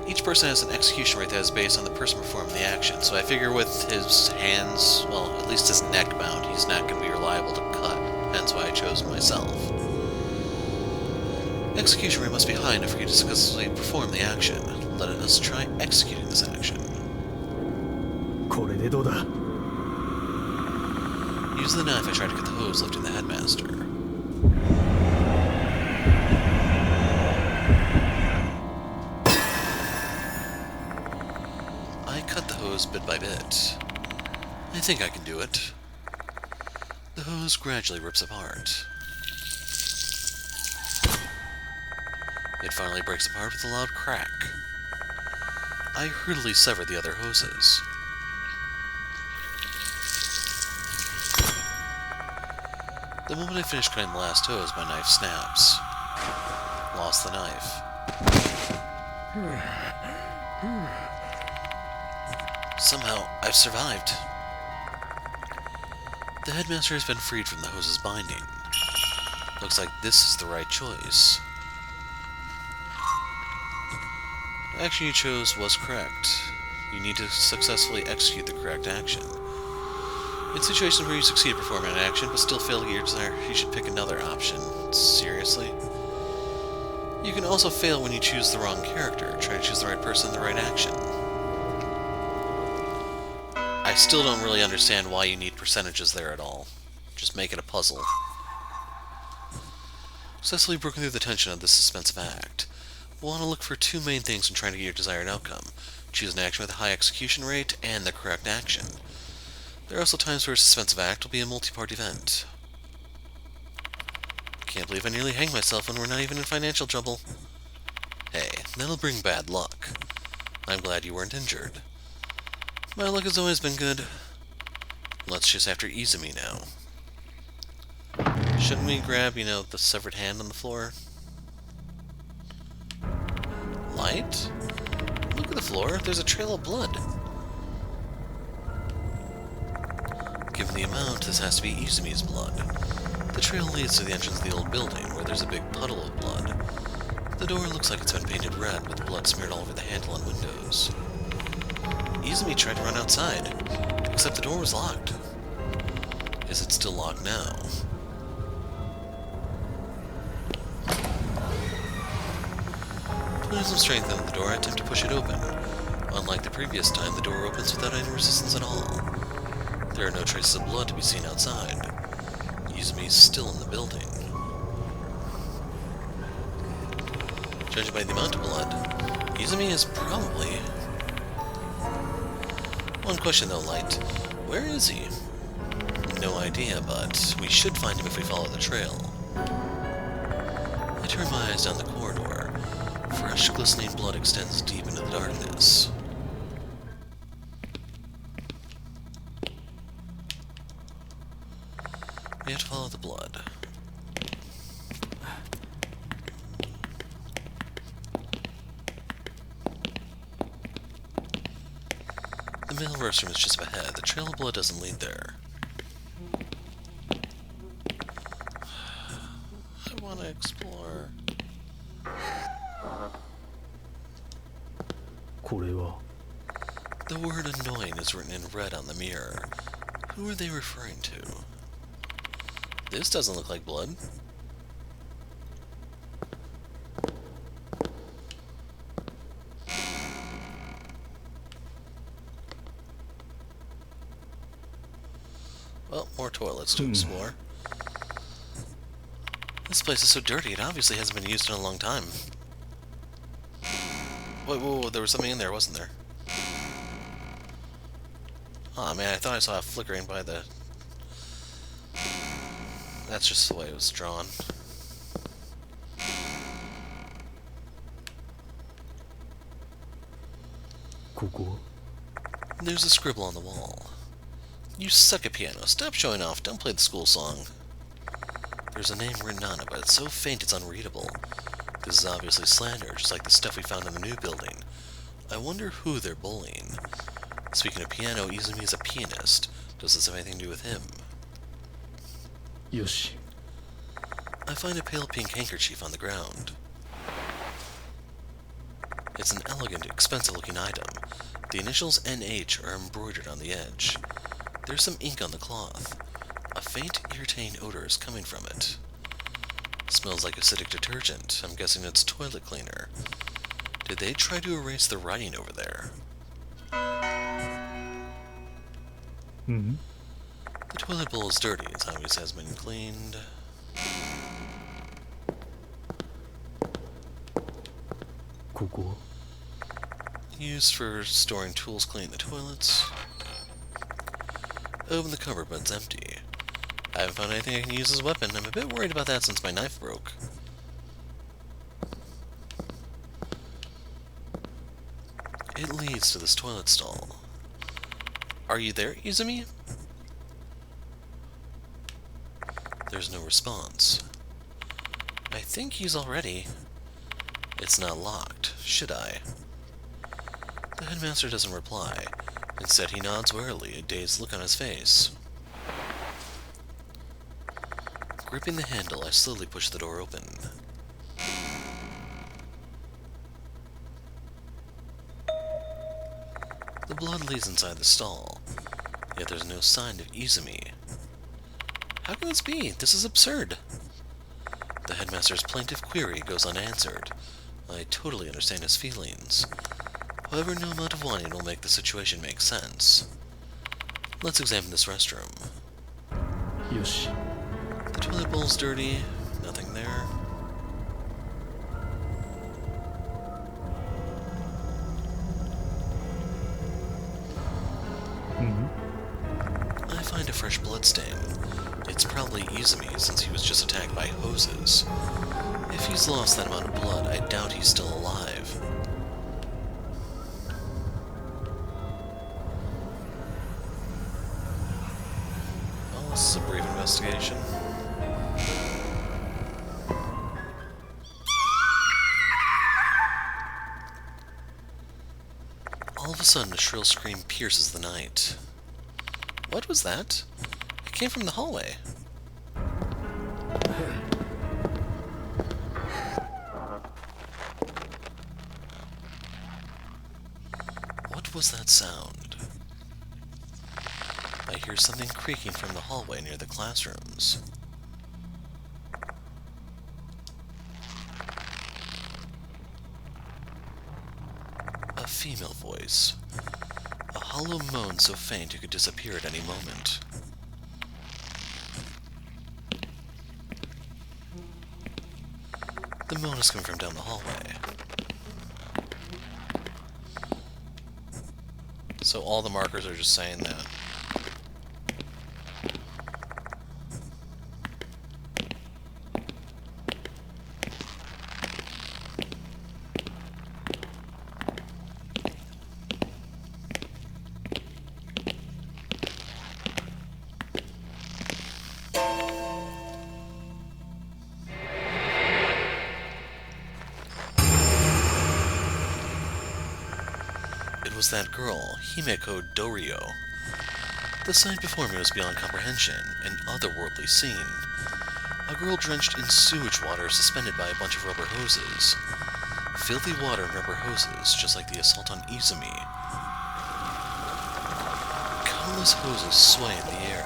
Each person has an execution rate that is based on the person performing the action, so I figure with his hands, well, at least his neck bound, he's not going to be reliable to cut, hence why I chose myself. Execution rate must be high enough for you to successfully perform the action. Let us try executing this action. これでどうだ Use the knife I tried to cut the hose lifting the headmaster. I cut the hose bit by bit. I think I can do it. The hose gradually rips apart. It finally breaks apart with a loud crack. I hurriedly severed the other hoses. The moment I finish cutting the last hose, my knife snaps. Lost the knife. Somehow, I've survived. The headmaster has been freed from the hose's binding. Looks like this is the right choice. The action you chose was correct. You need to successfully execute the correct action. In situations where you succeed at performing an action, but still fail to get your desire, you should pick another option. Seriously? You can also fail when you choose the wrong character. Try to choose the right person and the right action. I still don't really understand why you need percentages there at all. Just make it a puzzle. Successfully broken through the tension of this suspensive act. We'll want to look for two main things when trying to get your desired outcome. Choose an action with a high execution rate, and the correct action. There are also times where a suspensive act will be a multi-part event. Can't believe I nearly hanged myself when we're not even in financial trouble. Hey, that'll bring bad luck. I'm glad you weren't injured. My luck has always been good. Let's chase after Izumi now. Shouldn't we grab, the severed hand on the floor? Light? Look at the floor, there's a trail of blood. Given the amount, this has to be Izumi's blood. The trail leads to the entrance of the old building, where there's a big puddle of blood. The door looks like it's been painted red, with blood smeared all over the handle and windows. Izumi tried to run outside, except the door was locked. Is it still locked now? Putting some strength into the door, I attempt to push it open. Unlike the previous time, the door opens without any resistance at all. There are no traces of blood to be seen outside. Izumi is still in the building. Judging by the amount of blood, Izumi is probably... One question though, Light. Where is he? No idea, but we should find him if we follow the trail. I turn my eyes down the corridor. Fresh, glistening blood extends deep into the darkness. We have to follow the blood. The male restroom is just up ahead. The trail of blood doesn't lead there. I want to explore. これは The word annoying is written in red on the mirror. Who are they referring to? This doesn't look like blood. Well, more toilets to explore. This place is so dirty, it obviously hasn't been used in a long time. Wait, whoa, there was something in there, wasn't there? Oh man, I thought I saw it flickering by the... That's just the way it was drawn. There's a scribble on the wall. You suck at piano. Stop showing off. Don't play the school song. There's a name written on it, but it's so faint it's unreadable. This is obviously slander, just like the stuff we found in the new building. I wonder who they're bullying. Speaking of piano, Izumi is a pianist. Does this have anything to do with him? よし I find a pale pink handkerchief on the ground. It's an elegant, expensive-looking item. The initials NH are embroidered on the edge. There's some ink on the cloth. A faint, irritating odor is coming from it. Smells like acidic detergent. I'm guessing it's toilet cleaner. Did they try to erase the writing over there? うん The toilet bowl is dirty. It obviously has been cleaned. ここ Used for storing tools, cleaning the toilets. Open the cupboard, but it's empty. I haven't found anything I can use as a weapon. I'm a bit worried about that since my knife broke. It leads to this toilet stall. Are you there, Izumi? There's no response. I think he's already. It's not locked. Should I? The headmaster doesn't reply. Instead, he nods warily, a dazed look on his face. Gripping the handle, I slowly push the door open. The blood leads inside the stall, yet there's no sign of Izumi. How can this be? This is absurd. The headmaster's plaintive query goes unanswered. I totally understand his feelings. However, no amount of whining will make the situation make sense. Let's examine this restroom. よし The toilet bowl's dirty. Nothing there. I find a fresh bloodstain. It's probably Izumi, since he was just attacked by hoses. If he's lost that amount of blood, I doubt he's still alive. Well, this is a brief investigation. All of a sudden, a shrill scream pierces the night. What was that? It came from the hallway. What was that sound? I hear something creaking from the hallway near the classrooms. A female voice. A hollow moan so faint it could disappear at any moment. The moan is coming from down the hallway. So all the markers are just saying that. It was that girl, Himeko Dorio. The sight before me was beyond comprehension, an otherworldly scene. A girl drenched in sewage water suspended by a bunch of rubber hoses. Filthy water and rubber hoses, just like the assault on Izumi. Countless hoses sway in the air.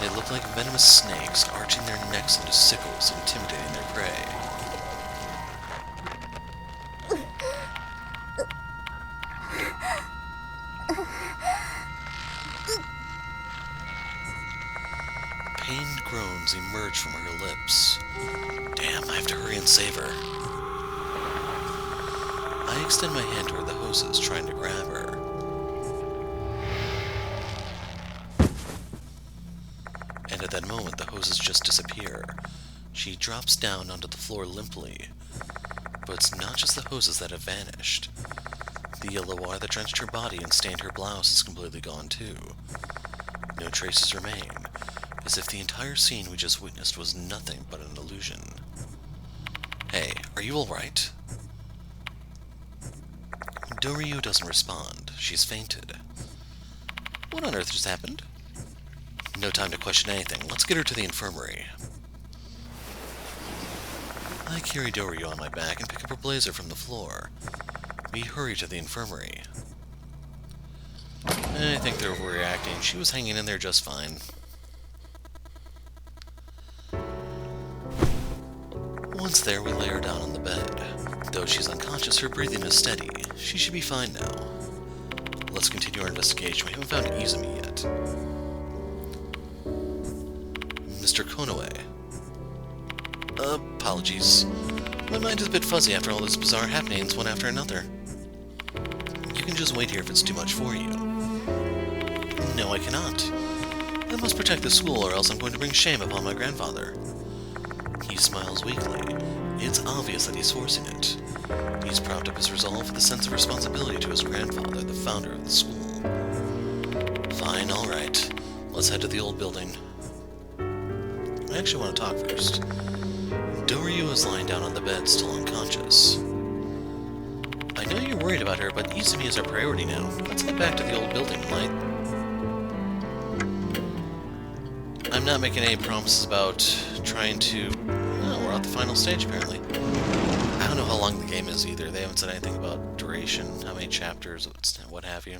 They look like venomous snakes, arching their necks into sickles, intimidating their prey. Pained groans emerge from her lips. Damn, I have to hurry and save her. I extend my hand toward the hoses, trying to grab her. And at that moment, the hoses just disappear. She drops down onto the floor limply. But it's not just the hoses that have vanished. The yellow water that drenched her body and stained her blouse is completely gone too. No traces remain. as if the entire scene we just witnessed was nothing but an illusion. Hey, are you alright? Doryu doesn't respond. She's fainted. What on earth just happened? No time to question anything. Let's get her to the infirmary. I carry Doryu on my back and pick up her blazer from the floor. We hurry to the infirmary. I think they're overreacting. She was hanging in there just fine. Once there, we lay her down on the bed. Though she's unconscious, her breathing is steady. She should be fine now. Let's continue our investigation. We haven't found Izumi yet. Mr. Konoe. Apologies. My mind is a bit fuzzy after all these bizarre happenings, one after another. You can just wait here if it's too much for you. No, I cannot. I must protect the school, or else I'm going to bring shame upon my grandfather. He smiles weakly. It's obvious that he's forcing it. He's propped up his resolve with a sense of responsibility to his grandfather, the founder of the school. Fine, alright. Let's head to the old building. I actually want to talk first. Doryu is lying down on the bed, still unconscious. I know you're worried about her, but Izumi is our priority now. Let's head back to the old building, right? I'm not making any promises about trying to... Oh, we're at the final stage, apparently. I don't know how long the game is, either. They haven't said anything about duration, how many chapters, what have you.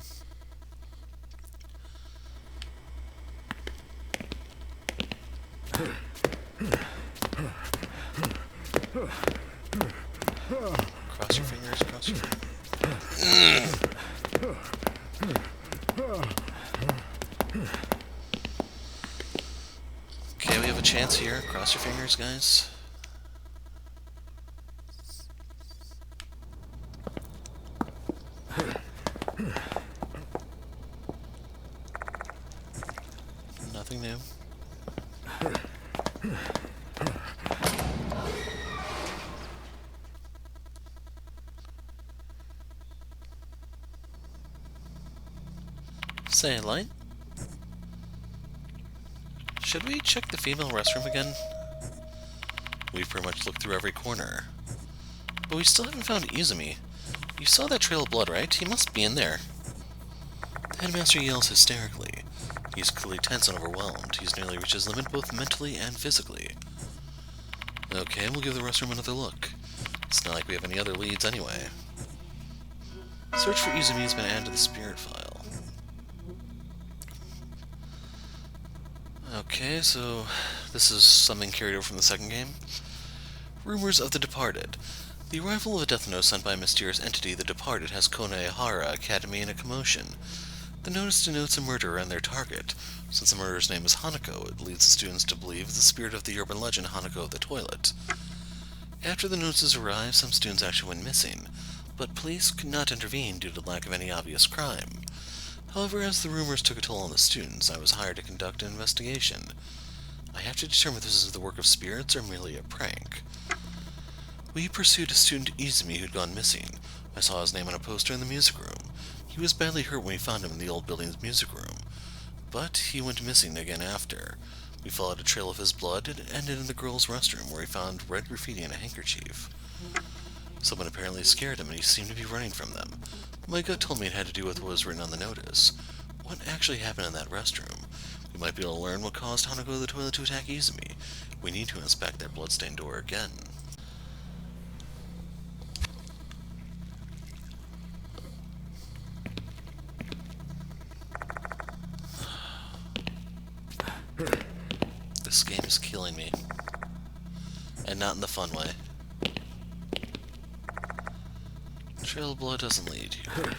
Cross your fingers, cross your fingers. Okay, we have a chance here. Cross your fingers, guys. Nothing new. Say, light? Should we check the female restroom again? We've pretty much looked through every corner. But we still haven't found Izumi. You saw that trail of blood, right? He must be in there. The headmaster yells hysterically. He's clearly tense and overwhelmed. He's nearly reached his limit both mentally and physically. Okay, we'll give the restroom another look. It's not like we have any other leads anyway. Search for Izumi has been added to the spirit file. Okay, so this is something carried over from the second game. Rumors of the Departed. The arrival of a death note sent by a mysterious entity, the Departed, has Konehara Academy in a commotion. The notice denotes a murderer and their target. Since the murderer's name is Hanako, it leads the students to believe it's the spirit of the urban legend Hanako of the Toilet. After the notices arrive, some students actually went missing, but police could not intervene due to lack of any obvious crime. However, as the rumors took a toll on the students, I was hired to conduct an investigation. I have to determine if this is the work of spirits or merely a prank. We pursued a student Izumi who'd gone missing. I saw his name on a poster in the music room. He was badly hurt when we found him in the old building's music room, but he went missing again after. We followed a trail of his blood and it ended in the girls' restroom where he found red graffiti and a handkerchief. Someone apparently scared him and he seemed to be running from them. My gut told me it had to do with what was written on the notice. What actually happened in that restroom? We might be able to learn what caused Hanako of the Toilet to attack Izumi. We need to inspect that bloodstained door again. This game is killing me. And not in the fun way. Trail of blood doesn't lead here.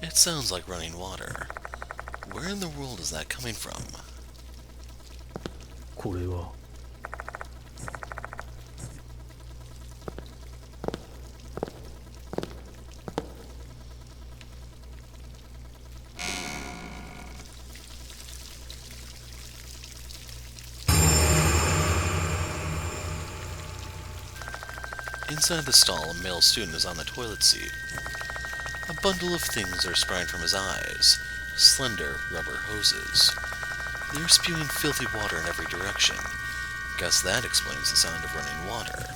It sounds like running water. Where in the world is that coming from? これは Inside the stall, a male student is on the toilet seat. A bundle of things are spraying from his eyes. Slender rubber hoses. They are spewing filthy water in every direction. Guess that explains the sound of running water.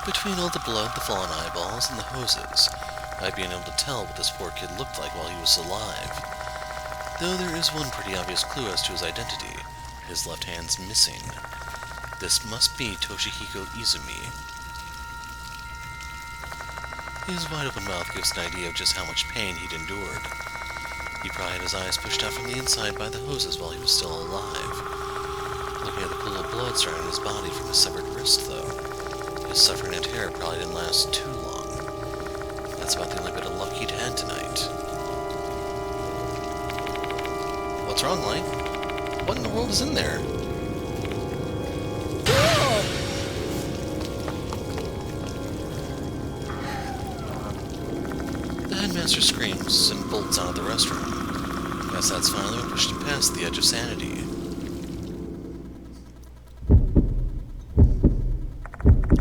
Between all the blood, the fallen eyeballs, and the hoses, I've been able to tell what this poor kid looked like while he was alive. Though there is one pretty obvious clue as to his identity. His left hand's missing. This must be Toshihiko Izumi. His wide-open mouth gives an idea of just how much pain he'd endured. He probably had his eyes pushed out from the inside by the hoses while he was still alive. Looking at the pool of blood surrounding his body from his severed wrist, though, his suffering and terror probably didn't last too long. That's about the only bit of luck he'd had tonight. What's wrong, Light? What in the world is in there? The headmaster screams and bolts out of the restroom. Guess that's finally what pushed him past the edge of sanity.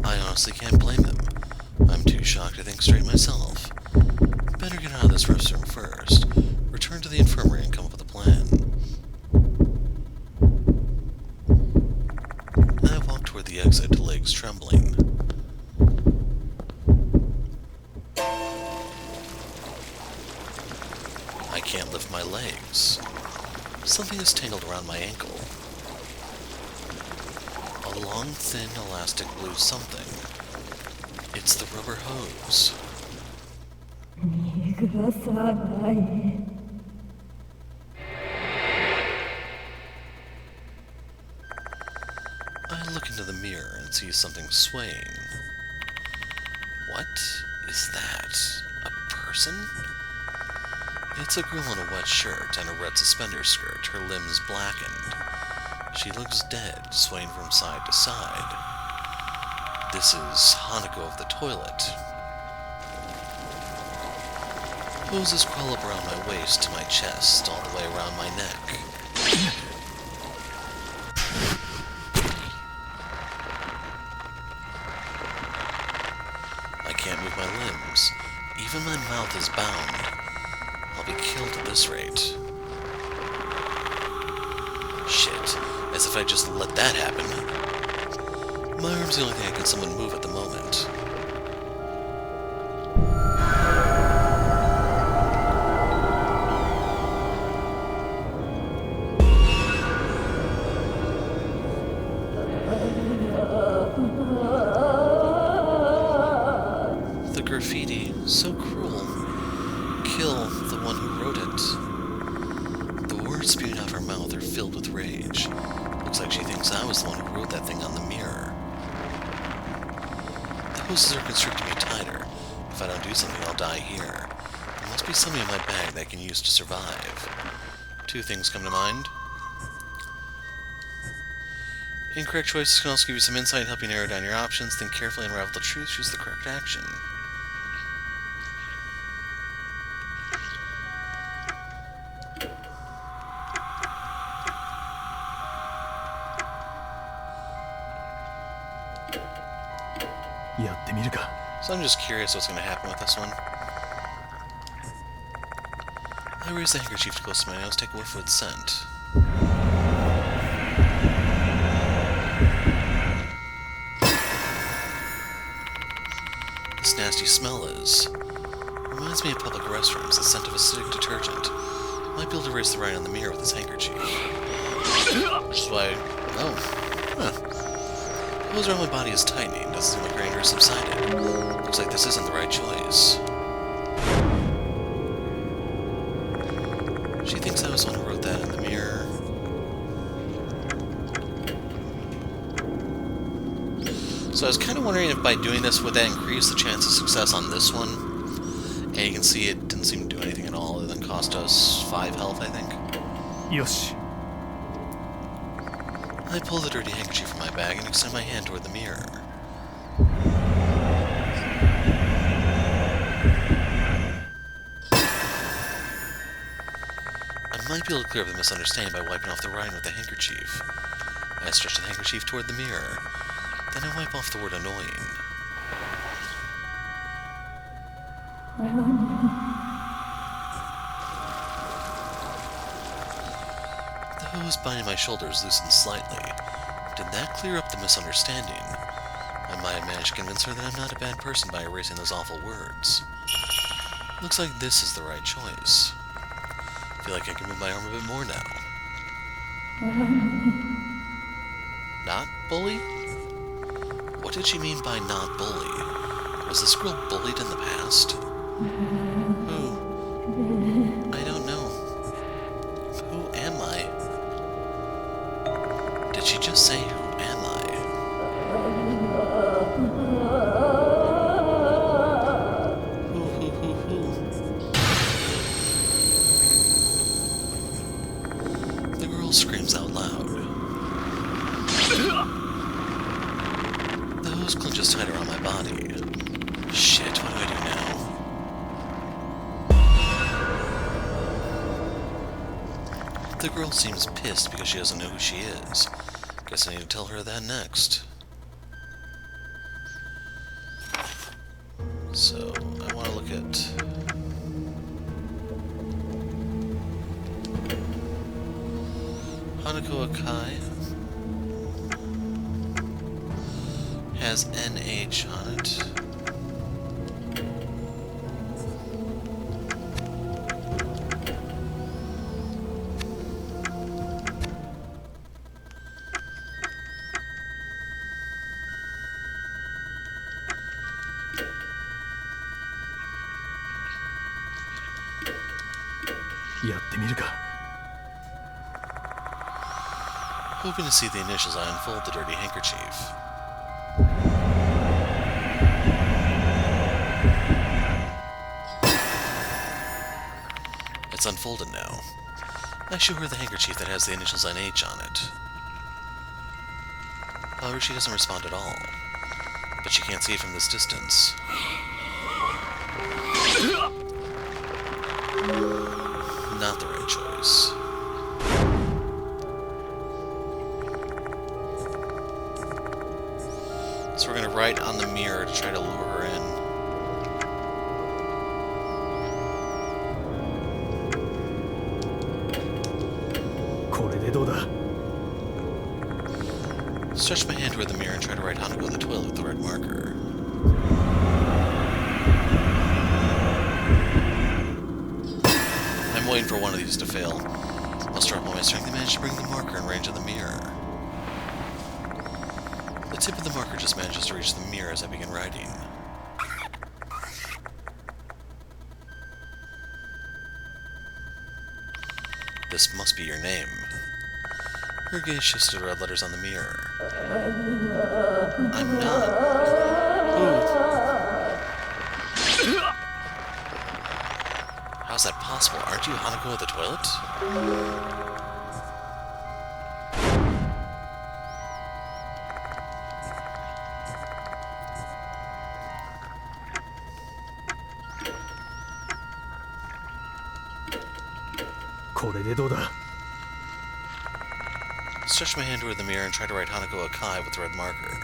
I honestly can't blame him. I'm too shocked to think straight myself. Better get out of this restroom first, return to the infirmary and come up with a plan. I walk toward the exit, legs trembling. I can't lift my legs. Something is tangled around my ankle. A long, thin, elastic blue something. It's the rubber hose. I look into the mirror and see something swaying. What is that? A person? It's a girl in a wet shirt and a red suspender skirt, her limbs blackened. She looks dead, swaying from side to side. This is Hanako of the toilet. Hoses crawl up around my waist to my chest, all the way around my neck. I can't move my limbs. Even my mouth is bound. I'll be killed at this rate. Shit. As if I just let that happen. My arm's the only thing I can summon move at the moment. The graffiti, so cruel. Kill the one who wrote it. The words spewing out of her mouth are filled with rage. Looks like she thinks I was the one who wrote that thing on the mirror. The hoses are constricting me tighter. If I don't do something, I'll die here. There must be something in my bag that I can use to survive. Two things come to mind. Incorrect choices can also give you some insight, help you narrow down your options. Think carefully and unravel the truth. Choose the correct action. So I'm just curious what's going to happen with this one. I raise the handkerchief close to my nose, take a whiff of its scent. This nasty smell reminds me of public restrooms, the scent of acidic detergent. Might be able to erase the writing on the mirror with this handkerchief. Which is why... The hose around my body is tightening. Doesn't seem like her anger has subsided. Looks like this isn't the right choice. She thinks I was the one who wrote that in the mirror. So I was kind of wondering if by doing this, would that increase the chance of success on this one? And you can see it didn't seem to do anything at all other than cost us 5 health, I think. Yoshi. I pull the dirty handkerchief from my bag and extend my hand toward the mirror. I might be able to clear up the misunderstanding by wiping off the writing with the handkerchief. I stretch the handkerchief toward the mirror. Then I wipe off the word annoying. The hose binding my shoulders loosened slightly. Did that clear up the misunderstanding? I might have managed to convince her that I'm not a bad person by erasing those awful words. Looks like this is the right choice. I feel like I can move my arm a bit more now. Not bully? What did she mean by not bully? Was this girl bullied in the past? Who? I don't know. Who am I? Did she just say, who am I? Who? The girl screams out loud. The hose clenches tighter on my body. Shit, what do I do now? The girl seems pissed because she doesn't know who she is. Guess I need to tell her that next. So, I want to look at... Hanako Akai has NH on it. Hoping to see the initials, I unfold the dirty handkerchief. It's unfolded now. I show her the handkerchief that has the initials NH on it. However, she doesn't respond at all. But she can't see it from this distance. Not the right choice. So we're gonna write on the mirror to try to lure her in. Stretch my hand toward the mirror and try to write Hanako the toilet with the red marker. I'm waiting for one of these to fail. I'll start all my strength and manage to bring the marker in range of the mirror. The tip of the marker just manages to reach the mirror as I begin writing. This must be your name. Her gaze shifts to the red letters on the mirror. I'm not. Who? How's that possible? Aren't you Hanako of the toilet? Stretch my hand toward the mirror and try to write Hanako Akai with the red marker.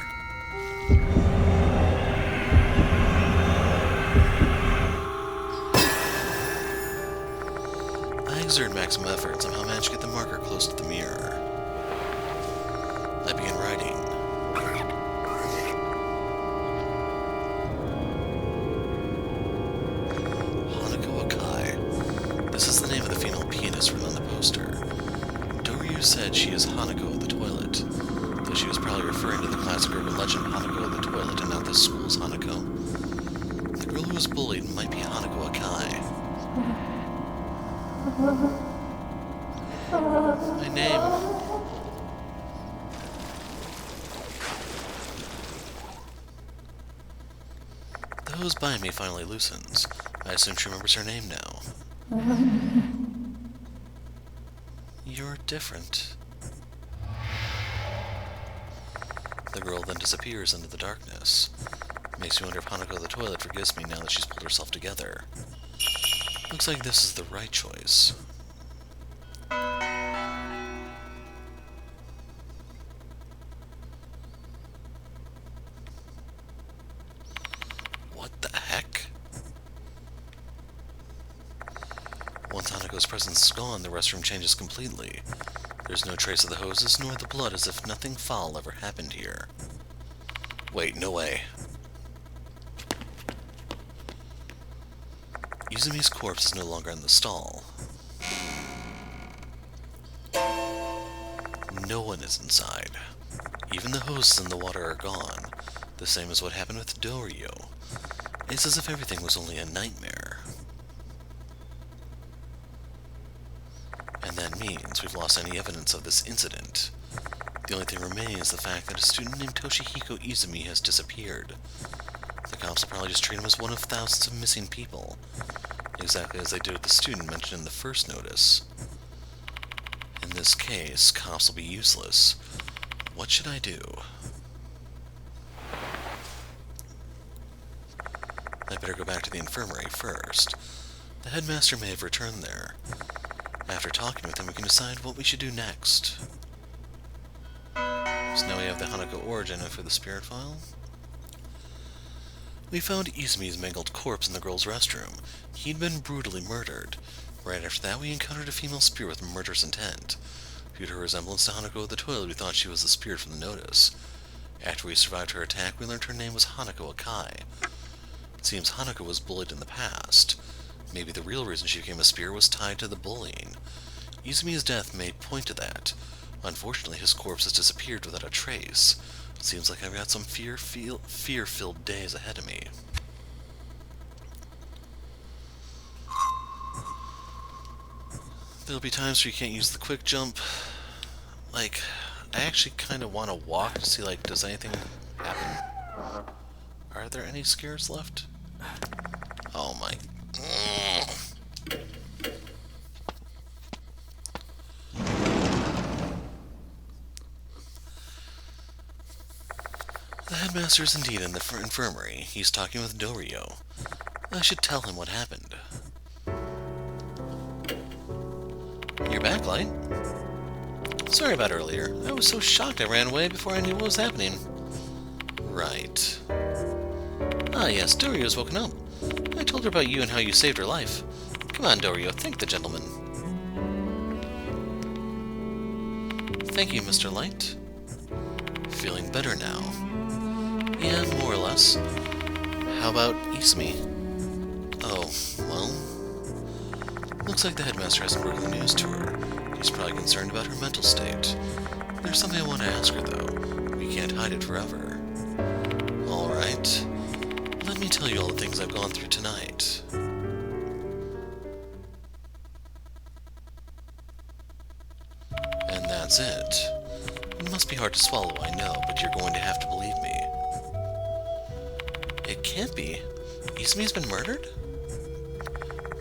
I exert maximum effort and somehow manage to get the marker close to the mirror. I begin writing. Hanako Akai. This is the name of the female pianist written on the poster. Said she is Hanako of the toilet, though she was probably referring to the classic urban legend Hanako of the toilet and not the school's Hanako. The girl who was bullied might be Hanako Akai. My name. The hose behind me finally loosens. I assume she remembers her name now. You're different. The girl then disappears into the darkness. Makes me wonder if Hanako the toilet forgives me now that she's pulled herself together. Looks like this is the right choice. Hanako's presence is gone, the restroom changes completely. There's no trace of the hoses, nor the blood, as if nothing foul ever happened here. Wait, no way. Izumi's corpse is no longer in the stall. No one is inside. Even the hoses and the water are gone, the same as what happened with Doryo. It's as if everything was only a nightmare. And that means we've lost any evidence of this incident. The only thing remaining is the fact that a student named Toshihiko Izumi has disappeared. The cops will probably just treat him as one of thousands of missing people, exactly as they did with the student mentioned in the first notice. In this case, cops will be useless. What should I do? I better go back to the infirmary first. The headmaster may have returned there. After talking with him, we can decide what we should do next. So now we have the Hanako origin for the spirit file. We found Izumi's mangled corpse in the girl's restroom. He'd been brutally murdered. Right after that, we encountered a female spirit with murderous intent. Due to her resemblance to Hanako of the toilet, we thought she was the spirit from the notice. After we survived her attack, we learned her name was Hanako Akai. It seems Hanako was bullied in the past. Maybe the real reason she became a spirit was tied to the bullying. Izumi's death may point to that. Unfortunately, his corpse has disappeared without a trace. It seems like I've got some fear-filled days ahead of me. There'll be times where you can't use the quick jump. Like, I actually kind of want to walk to see, like, does anything happen? Are there any scares left? Oh my... The headmaster is indeed in the infirmary. He's talking with Doryo. I should tell him what happened. You're back, Light. Sorry about earlier. I was so shocked I ran away before I knew what was happening. Right. Ah yes, Doryo's woken up. I told her about you and how you saved her life. Come on, Doryo, thank the gentleman. Thank you, Mr. Light. Feeling better now. Yeah, more or less. How about Izumi? Oh, well... Looks like the headmaster hasn't broken the news to her. He's probably concerned about her mental state. There's something I want to ask her, though. We can't hide it forever. Alright. Let me tell you all the things I've gone through tonight. And that's it. It must be hard to swallow, I know, but you're going to have to believe me. It can't be. Izumi's been murdered?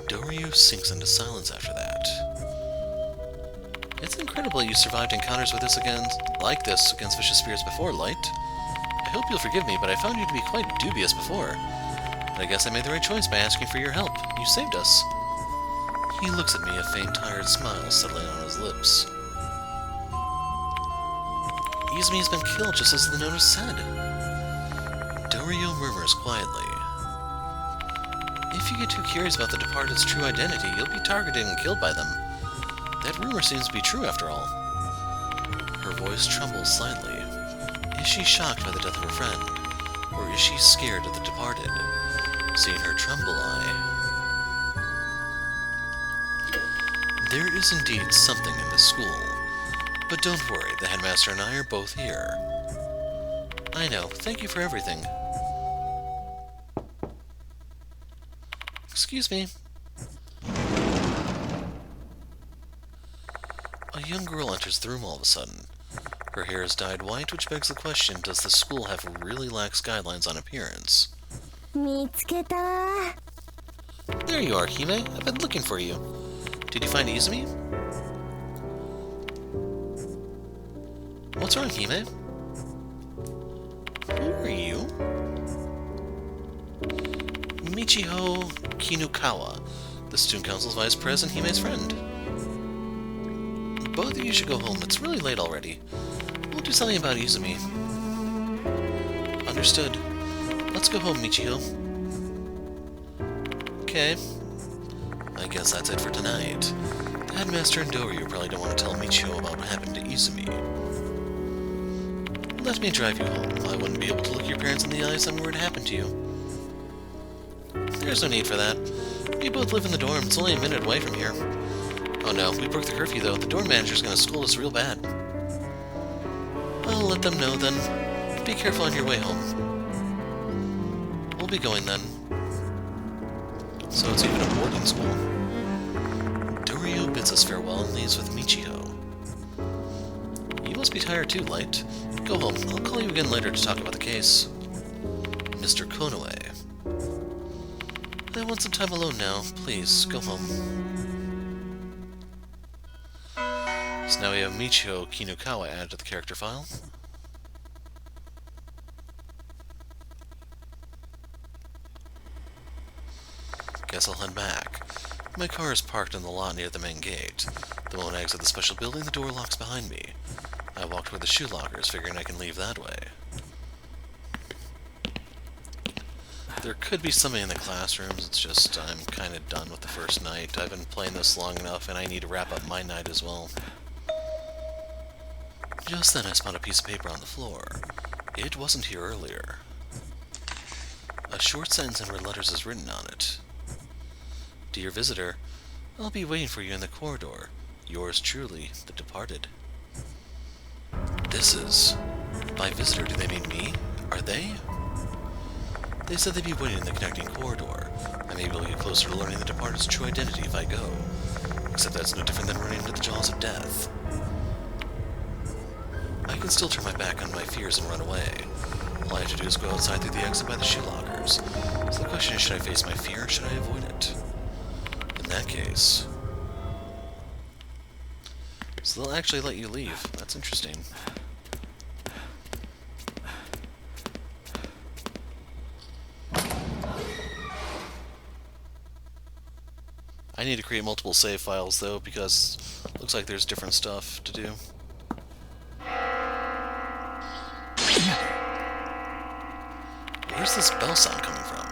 Doryo sinks into silence after that. It's incredible you survived encounters with this like this against vicious spirits before, Light. I hope you'll forgive me, but I found you to be quite dubious before. But I guess I made the right choice by asking for your help. You saved us. He looks at me, a faint, tired smile settling on his lips. Izumi's been killed just as the notice said. Doryo murmurs quietly. If you get too curious about the departed's true identity, you'll be targeted and killed by them. That rumor seems to be true, after all. Her voice trembles slightly. Is she shocked by the death of her friend? Or is she scared of the departed? Seeing her tremble, There is indeed something in this school. But don't worry, the headmaster and I are both here. I know, thank you for everything. Excuse me. A young girl enters the room all of a sudden. Her hair is dyed white, which begs the question, does the school have really lax guidelines on appearance? 見つけた. There you are, Hime. I've been looking for you. Did you find Izumi? What's wrong, Hime? Who are you? Michiho Kinukawa, the student council's vice president, Hime's friend. Both of you should go home. It's really late already. We'll do something about Izumi. Understood. Let's go home, Michiho. Okay. I guess that's it for tonight. Headmaster and Doryu probably don't want to tell Michio about what happened to Izumi. Let me drive you home. I wouldn't be able to look your parents in the eyes on where it happened to you. There's no need for that. We both live in the dorm. It's only a minute away from here. Oh no, we broke the curfew though. The dorm manager's gonna scold us real bad. I'll let them know then. Be careful on your way home. We'll be going then. So it's even a boarding school. Doryu bids us farewell and leaves with Michio. You must be tired too, Light. Go home. I'll call you again later to talk about the case. Mr. Konoe. I want some time alone now. Please, go home. So now we have Michio Kinukawa added to the character file. Guess I'll head back. My car is parked in the lot near the main gate. The moment I exit the special building, the door locks behind me. I walk toward the shoe lockers, figuring I can leave that way. There could be something in the classrooms, it's just I'm kind of done with the first night. I've been playing this long enough, and I need to wrap up my night as well. Just then I spot a piece of paper on the floor. It wasn't here earlier. A short sentence in red letters is written on it. Dear visitor, I'll be waiting for you in the corridor. Yours truly, the departed. This is... By visitor, do they mean me? Are they? They said they'd be waiting in the connecting corridor. I may be able to get closer to learning the departed's true identity if I go. Except that's no different than running into the jaws of death. I can still turn my back on my fears and run away. All I have to do is go outside through the exit by the shoe lockers. So the question is, should I face my fear or should I avoid it? In that case... So they'll actually let you leave. That's interesting. I need to create multiple save files though, because it looks like there's different stuff to do. Where's this bell sound coming from?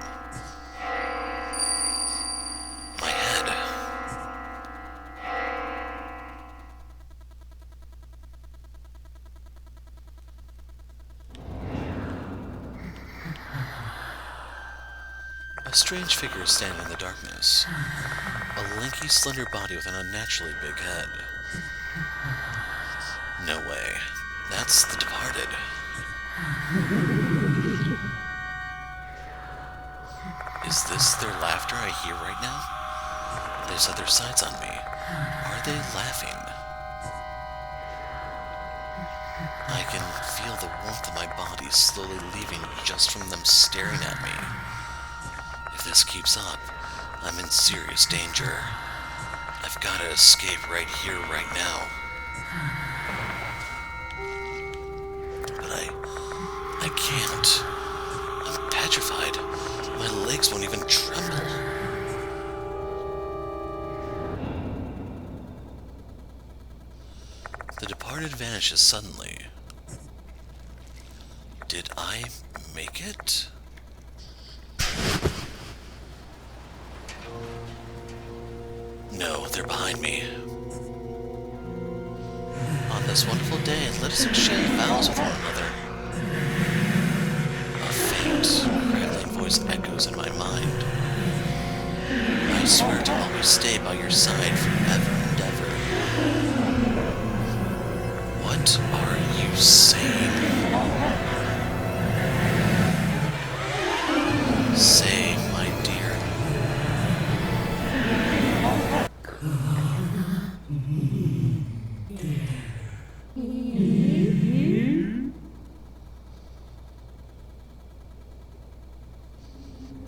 My head. A strange figure is standing in the darkness. A lanky, slender body with an unnaturally big head. No way. That's the departed. Is this their laughter I hear right now? They've set their sights on me. Are they laughing? I can feel the warmth of my body slowly leaving just from them staring at me. If this keeps up, I'm in serious danger. I've got to escape right here, right now. But I can't. I'm petrified. My legs won't even tremble. The departed vanishes suddenly. Did I make it? No, they're behind me. On this wonderful day, let us exchange vows with one another. A faint, crackling voice echoes in my mind. I swear to always stay by your side forever and ever. What are you saying? Say, my dear.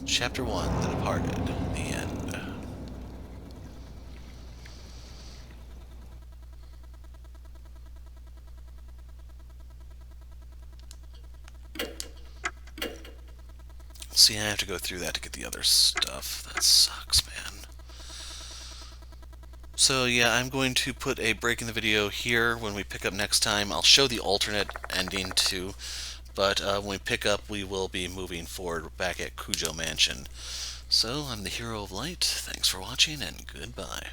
Chapter 1, The Departed, the end. See, I have to go through that to get the other stuff. That sucks, man. So yeah, I'm going to put a break in the video here. When we pick up next time, I'll show the alternate ending too. But when we pick up, we will be moving forward back at Kujo Mansion. So, I'm the Hero of Light. Thanks for watching, and goodbye.